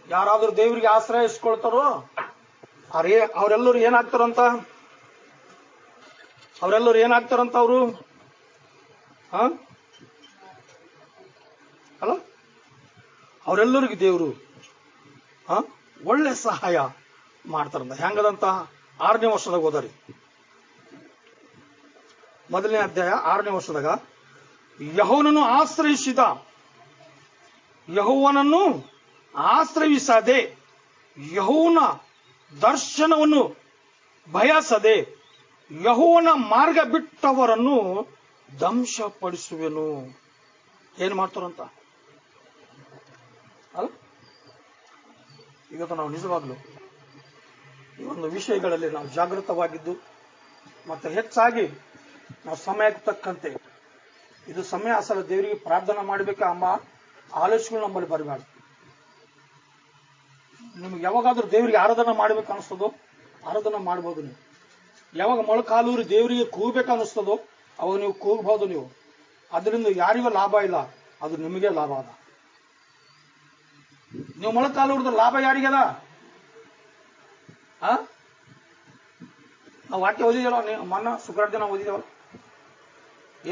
ಯಾರಾದ್ರೂ ದೇವರಿಗೆ ಆಶ್ರಯಿಸ್ಕೊಳ್ತಾರೋ ಅವರೆಲ್ಲರೂ ಏನಾಗ್ತಾರಂತ, ಅವರು ಅಲ್ಲ, ಅವರೆಲ್ಲರಿಗೂ ದೇವರು ಒಳ್ಳೆ ಸಹಾಯ ಮಾಡ್ತಾರಂತ. ಹೆಂಗದಂತ 6ನೇ ವರ್ಷದಾಗ ಹೋದರಿ, 1ನೇ ಅಧ್ಯಾಯ 6ನೇ ವರ್ಷದಾಗ, ಯೆಹೋವನನ್ನು ಆಶ್ರಯಿಸದೆ ಯೆಹೋವನ ದರ್ಶನವನ್ನು ಬಯಸದೆ ಯೆಹೋವನ ಮಾರ್ಗ ಬಿಟ್ಟವರನ್ನು ದಂಶಪಡಿಸುವೆನು. ಏನ್ ಮಾಡ್ತಾರಂತ ಅಲ್ಲ. ಇವತ್ತು ನಾವು ನಿಜವಾಗ್ಲು ಈ ಒಂದು ವಿಷಯಗಳಲ್ಲಿ ನಾವು ಜಾಗೃತವಾಗಿದ್ದು ಮತ್ತೆ ಹೆಚ್ಚಾಗಿ ನಾವು ಸಮಯಕ್ಕೆ ತಕ್ಕಂತೆ ಇದು ಸಮಯ ಅಸಲ ದೇವರಿಗೆ ಪ್ರಾರ್ಥನೆ ಮಾಡಬೇಕಾ ಎಂಬ ಆಲೋಚನೆಗಳು ನಮ್ಮಲ್ಲಿ ಬರಬಾರ್ದು. ನಿಮ್ಗೆ ಯಾವಾಗಾದ್ರೂ ದೇವರಿಗೆ ಆರಾಧನೆ ಮಾಡ್ಬೇಕು ಅನಿಸ್ತದೋ ಆರಾಧನೆ ಮಾಡ್ಬೋದು. ನೀವು ಯಾವಾಗ ಮೊಳಕಾಲೂರಿ ದೇವರಿಗೆ ಕೂಗಬೇಕು ಅನಿಸ್ತದೋ ಅವಾಗ ನೀವು ಕೂಗಬಹುದು. ನೀವು ಅದರಿಂದ ಯಾರಿಗೂ ಲಾಭ ಇಲ್ಲ, ಅದು ನಿಮಗೆ ಲಾಭ ಅದ. ನೀವು ಮೊಳಕಾಲೂರದ ಲಾಭ ಯಾರಿಗದ? ನಾವು ವಾಕ್ಯ ಓದಿದೇವಲ್ಲ, ಮೊನ್ನ ಶುಕ್ರವಾರ ದಿನ ಓದಿದೇವಲ್ಲ.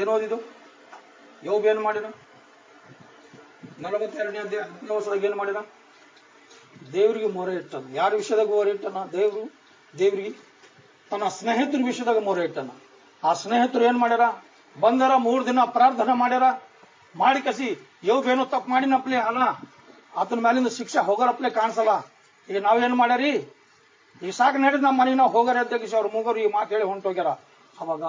ಏನು ಓದಿದ್ದು? ಯೋಬ್ ಏನ್ ಮಾಡಿದ? 42ನೇ ಅಧ್ಯಾಯ 10ನೇ ವರ್ಷದಾಗ ಏನ್ ಮಾಡಿದ? ದೇವರಿಗೆ ಮೊರೆ ಇಟ್ಟನ. ಯಾರ ವಿಷಯದಾಗ ಮೊರೆ ಇಟ್ಟನ? ದೇವರಿಗೆ ತನ್ನ ಸ್ನೇಹಿತರ ವಿಷಯದಾಗ ಮೊರೆ ಇಟ್ಟನ. ಆ ಸ್ನೇಹಿತರು ಏನ್ ಮಾಡ್ಯಾರ? ಬಂದರ 3 ದಿನ ಪ್ರಾರ್ಥನೆ ಮಾಡ್ಯಾರ. ಮಾಡಿ ಕಸಿ ಯೋಬ್ ಏನೋ ತಪ್ಪು ಮಾಡಿನಪ್ಲೆ ಅಲ್ಲ, ಆತನ ಮೇಲಿಂದ ಶಿಕ್ಷೆ ಹೋಗೋರಪ್ಲೆ ಕಾಣಿಸಲ್ಲ. ಈಗ ನಾವೇನ್ ಮಾಡ್ಯಾರಿ? ಈಗ ಸಾಕು ನಡೆದ್ ನಮ್ಮ ಮನೆಗೆ ನಾವು ಹೋಗಾರ ಅಧ್ಯಕ್ಷ ಅವ್ರ ಮೂಗರು ಈ ಮಾತು ಹೇಳಿ ಹೊಂಟೋಗ್ಯಾರ. ಅವಾಗ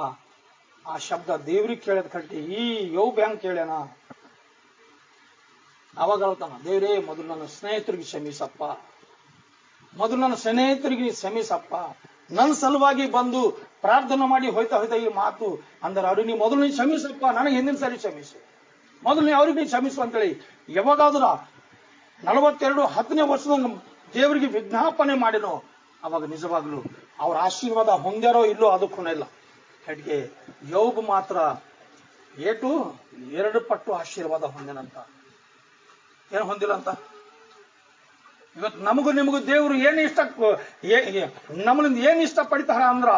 ಆ ಶಬ್ದ ದೇವ್ರಿಗೆ ಕೇಳದ್ ಕಟ್ಟಿ ಈ ಯೋಬ್ ಹೆಂಗ್ ಕೇಳ್ಯಾನ? ಅವಾಗ ಹೇಳ್ತಾನ, ದೇವ್ರೇ ಮೊದಲು ನನ್ನ ಸ್ನೇಹಿತರಿಗೆ ಕ್ಷಮಿಸಪ್ಪ, ಮೊದಲು ನನ್ನ ಸ್ನೇಹಿತರಿಗೆ ಕ್ಷಮಿಸಪ್ಪ. ನನ್ನ ಸಲುವಾಗಿ ಬಂದು ಪ್ರಾರ್ಥನೆ ಮಾಡಿ ಹೋಯ್ತಾ ಈ ಮಾತು ಅಂದ್ರೆ ಅವ್ರಿಗೆ ನೀವು ಮೊದಲು ನೀನು ಕ್ಷಮಿಸಪ್ಪ, ನನಗೆ ಹಿಂದಿನ ಸರಿ ಕ್ಷಮಿಸು, ಮೊದಲು ನೀವು ಅವ್ರಿಗೆ ನೀನು ಕ್ಷಮಿಸು ಅಂತೇಳಿ ಯಾವಾಗಾದ್ರೂ 42 ವರ್ಷದ ದೇವರಿಗೆ ವಿಜ್ಞಾಪನೆ ಮಾಡಿನೋ ಅವಾಗ ನಿಜವಾಗ್ಲು ಅವ್ರ ಆಶೀರ್ವಾದ ಹೊಂದ್ಯಾರೋ ಇಲ್ಲೋ ಅದಕ್ಕೂ ಇಲ್ಲ. ಕಡೆಗೆ ಯೋಬ್ ಮಾತ್ರ 2 ಪಟ್ಟು ಆಶೀರ್ವಾದ ಹೊಂದೇನಂತ. ಏನು ಹೊಂದಿಲ್ಲ ಅಂತ? ಇವತ್ತು ನಮಗೂ ನಿಮಗೂ ದೇವರು ನಮ್ಮಲ್ಲಿಂದ ಏನ್ ಇಷ್ಟಪಡ್ತಾರ ಅಂದ್ರ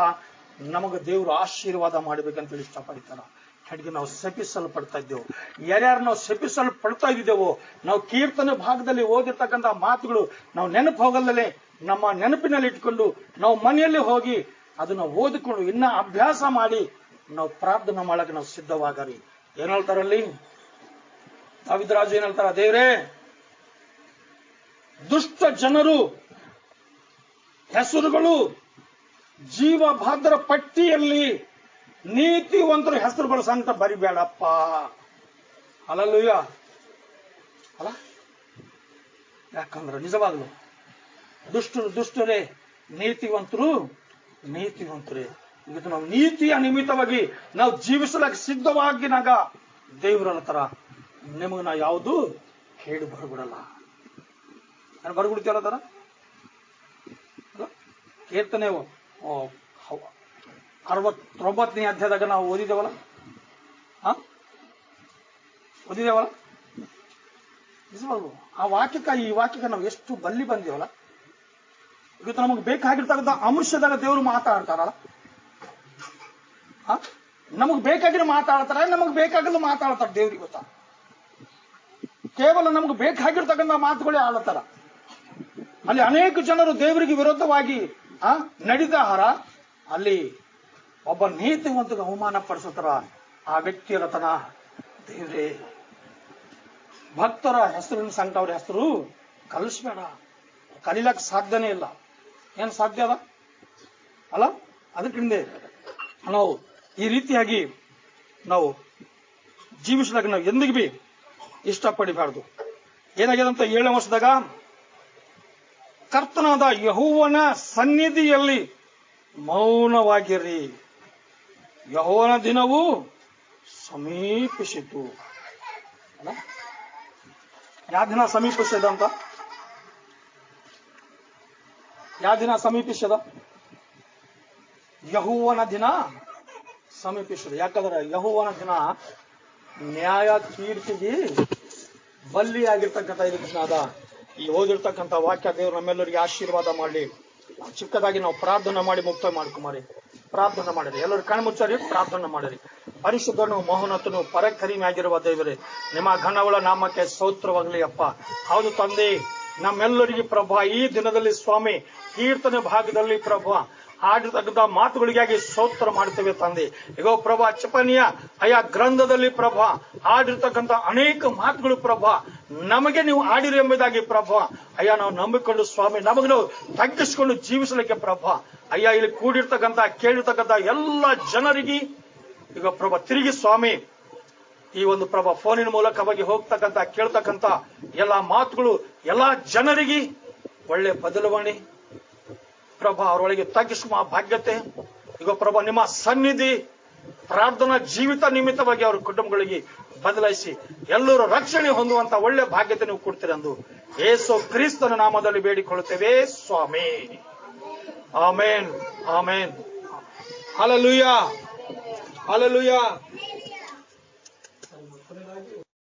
ನಮಗ ದೇವರು ಆಶೀರ್ವಾದ ಮಾಡ್ಬೇಕಂತೇಳಿ ಇಷ್ಟಪಡ್ತಾರ. ಕಡೆಗೆ ನಾವು ಶಪಿಸಲ್ಪಡ್ತಾ ಇದ್ದೇವೆ. ಯಾರ್ಯಾರು ನಾವು ಶಪಿಸಲ್ಪಡ್ತಾ ಇದ್ದೇವೋ, ನಾವು ಕೀರ್ತನೆ ಭಾಗದಲ್ಲಿ ಓದಿರ್ತಕ್ಕಂಥ ಮಾತುಗಳು ನಾವು ನೆನಪು ಹೋಗಲ್ಲೇ ನಮ್ಮ ನೆನಪಿನಲ್ಲಿ ಇಟ್ಕೊಂಡು ನಾವು ಮನೆಯಲ್ಲಿ ಹೋಗಿ ಅದನ್ನ ಓದಿಕೊಂಡು ಇನ್ನ ಅಭ್ಯಾಸ ಮಾಡಿ ನಾವು ಪ್ರಾರ್ಥನೆ ಮಾಡಕ್ಕೆ ನಾವು ಸಿದ್ಧವಾಗರಿ. ಏನ್ ಹೇಳ್ತಾರಲ್ಲಿ ದಾವೀದರಾಜು ಏನ್ ಹೇಳ್ತಾರ? ದೇವ್ರೇ, ದುಷ್ಟ ಜನರು ಹೆಸರುಗಳು ಜೀವಭಾದ್ರ ಪಟ್ಟಿಯಲ್ಲಿ ನೀತಿವಂತರ ಹೆಸರುಗಳು ಸಂತ ಬರಿಬೇಡಪ್ಪ. ಅಲ್ಲಲ್ಲೂಯ್ಯ ಅಲ್ಲ. ಯಾಕಂದ್ರೆ ನಿಜವಾಗ್ಲು ದುಷ್ಟರೇ, ನೀತಿವಂತರು ನೀತಿವಂತರೇ. ಇವತ್ತು ನಾವು ನೀತಿಯ ನಿಮಿತ್ತವಾಗಿ ನಾವು ಜೀವಿಸಲಕ್ಕೆ ಸಿದ್ಧವಾಗಿನಾಗ ದೇವರ ತರ ನಿಮಗ ನಾ ಯಾವುದು ಹೇಳಿ ಬರಬಿಡಲ್ಲ. ನಾನು ಬರಬಿಡ್ತೀವಲ್ಲ ತರ ಕೀರ್ತನೆ 69ನೇ ಅಧ್ಯಾಯದಾಗ ನಾವು ಓದಿದೇವಲ್ಲ. ನಿಜವಾಗ್ಲು ಆ ವಾಕ್ಯಕ್ಕೆ ಈ ವಾಕ್ಯಕ್ಕೆ ನಾವು ಎಷ್ಟು ಬಲ್ಲಿ ಬಂದಿವಲ್ಲ. ಇವತ್ತು ನಮಗೆ ಬೇಕಾಗಿರ್ತಕ್ಕಂಥ ಅಂಶದಾಗ ದೇವರು ಮಾತಾಡ್ತಾರಲ್ಲ. ನಮಗ್ ಬೇಕಾಗಿರೋ ಮಾತಾಡ್ತಾರ, ನಮಗ್ ಬೇಕಾಗಲು ಮಾತಾಡ್ತಾರ ದೇವ್ರಿಗೆ ಗೊತ್ತಾ. ಕೇವಲ ನಮ್ಗೆ ಬೇಕಾಗಿರ್ತಕ್ಕಂಥ ಮಾತುಗಳೇ ಆಡತಾರ. ಅಲ್ಲಿ ಅನೇಕ ಜನರು ದೇವರಿಗೆ ವಿರೋಧವಾಗಿ ನಡೆದಾರ. ಅಲ್ಲಿ ಒಬ್ಬ ನೀತಿವಂತಗೆ ಅವಮಾನ ಪಡಿಸುತ್ತಾರ. ಆ ವ್ಯಕ್ತಿಯ ರತನ ದೇವ್ರೇ, ಭಕ್ತರ ಹೆಸರಿನ ಸಂಕಟ ಅವ್ರ ಹೆಸರು ಕಲಿಸ್ಬೇಡ. ಕಲಿಲಕ್ ಸಾಧ್ಯನೇ ಇಲ್ಲ. ಏನ್ ಸಾಧ್ಯ ಅದ ಅಲ್ಲ. ಅದಕ್ಕಿಂತ ನಾವು ಈ ರೀತಿಯಾಗಿ ನಾವು ಜೀವಿಸಿದಾಗ ನಾವು ಎಂದಿಗೂ ಬಿ ಇಷ್ಟಪಡಬಾರ್ದು. ಏನಾಗ್ಯದಂತ 7ನೇ ವರ್ಷದಾಗ ಕರ್ತನಾದ ಯೆಹೋವನ ಸನ್ನಿಧಿಯಲ್ಲಿ ಮೌನವಾಗಿರಿ, ಯೆಹೋವನ ದಿನವು ಸಮೀಪಿಸಿತು. ಅಲ್ಲ, ಯಾವ ದಿನ ಸಮೀಪಿಸಿದ ಅಂತ? ಯಾವ ದಿನ ಸಮೀಪಿಸದ? ಯೆಹೋವನ ದಿನ ಸಮೀಪಿಸಿದ. ಯಾಕಂದ್ರೆ ಯೆಹೋವನ ದಿನ ನ್ಯಾಯ ತೀರ್ಪಿಗೆ ಬಲ್ಲಿಯಾಗಿರ್ತಕ್ಕಂಥ ಇದಕ್ಕಾದ ಈ ಓದಿರ್ತಕ್ಕಂಥ ವಾಕ್ಯ ದೇವರು ನಮ್ಮೆಲ್ಲರಿಗೆ ಆಶೀರ್ವಾದ ಮಾಡಲಿ. ಚಿಕ್ಕದಾಗಿ ನಾವು ಪ್ರಾರ್ಥನೆ ಮಾಡಿ ಮುಕ್ತ ಮಾಡ್ಕೊಂಬಾರಿ. ಪ್ರಾರ್ಥನೆ ಮಾಡಿರಿ. ಎಲ್ಲರೂ ಕಣ್ಮುಚ್ಚರಿ, ಪ್ರಾರ್ಥನೆ ಮಾಡಿರಿ. ಪರಿಶುದ್ಧನು ಮಹೋನ್ನತನು ಪರಕರಿಮೆಯಾಗಿರುವ ದೇವರೇ, ನಿಮ್ಮ ಘನವುಳ ನಾಮಕ್ಕೆ ಸ್ತೋತ್ರವಾಗಲಿ ಅಪ್ಪ. ಹೌದು ತಂದೆ, ನಮ್ಮೆಲ್ಲರಿಗೆ ಪ್ರಭಾ ಈ ದಿನದಲ್ಲಿ ಸ್ವಾಮಿ ಕೀರ್ತನೆ ಭಾಗದಲ್ಲಿ ಪ್ರಭಾ ಹಾಡಿರ್ತಕ್ಕಂಥ ಮಾತುಗಳಿಗಾಗಿ ಸ್ತೋತ್ರ ಮಾಡ್ತೇವೆ ತಂದೆ. ಈಗ ಪ್ರಭಾ ಚಪನಿಯ ಆಯಾ ಗ್ರಂಥದಲ್ಲಿ ಪ್ರಭಾ ಹಾಡಿರ್ತಕ್ಕಂಥ ಅನೇಕ ಮಾತುಗಳು ಪ್ರಭಾ ನಮಗೆ ನೀವು ಆಡಿರಿ ಎಂಬುದಾಗಿ ಪ್ರಭಾ ಅಯ್ಯ ನಾವು ನಂಬಿಕೊಂಡು ಸ್ವಾಮಿ ನಮಗೆ ನಾವು ತಗ್ಗಿಸಿಕೊಂಡು ಜೀವಿಸಲಿಕ್ಕೆ ಪ್ರಭಾ ಅಯ್ಯ ಇಲ್ಲಿ ಕೂಡಿರ್ತಕ್ಕಂಥ ಕೇಳಿರ್ತಕ್ಕಂಥ ಎಲ್ಲ ಜನರಿಗೆ ಈಗ ಪ್ರಭಾ ತಿರುಗಿ ಸ್ವಾಮಿ ಈ ಒಂದು ಪ್ರಭಾ ಫೋನಿನ ಮೂಲಕವಾಗಿ ಹೋಗ್ತಕ್ಕಂಥ ಕೇಳ್ತಕ್ಕಂಥ ಎಲ್ಲಾ ಮಾತುಗಳು ಎಲ್ಲಾ ಜನರಿಗೆ ಒಳ್ಳೆ ಬದಲಾವಣೆ ಪ್ರಭಾ ಅವರೊಳಗೆ ತಗ್ಗಿಸುವ ಭಾಗ್ಯತೆ ಈಗ ಪ್ರಭಾ ನಿಮ್ಮ ಸನ್ನಿಧಿ ಪ್ರಾರ್ಥನಾ ಜೀವಿತ ನಿಮಿತ್ತವಾಗಿ ಅವರ ಕುಟುಂಬಗಳಿಗೆ ಬದಲಾಯಿಸಿ ಎಲ್ಲರೂ ರಕ್ಷಣೆ ಹೊಂದುವಂತ ಒಳ್ಳೆ ಭಾಗ್ಯತೆ ನೀವು ಕೊಡ್ತೀರಿ ಎಂದು ಯೇಸು ಕ್ರಿಸ್ತನ ನಾಮದಲ್ಲಿ ಬೇಡಿಕೊಳ್ಳುತ್ತೇವೆ ಸ್ವಾಮಿ. ಆಮೇನ್, ಆಮೇನ್. Hallelujah, hallelujah.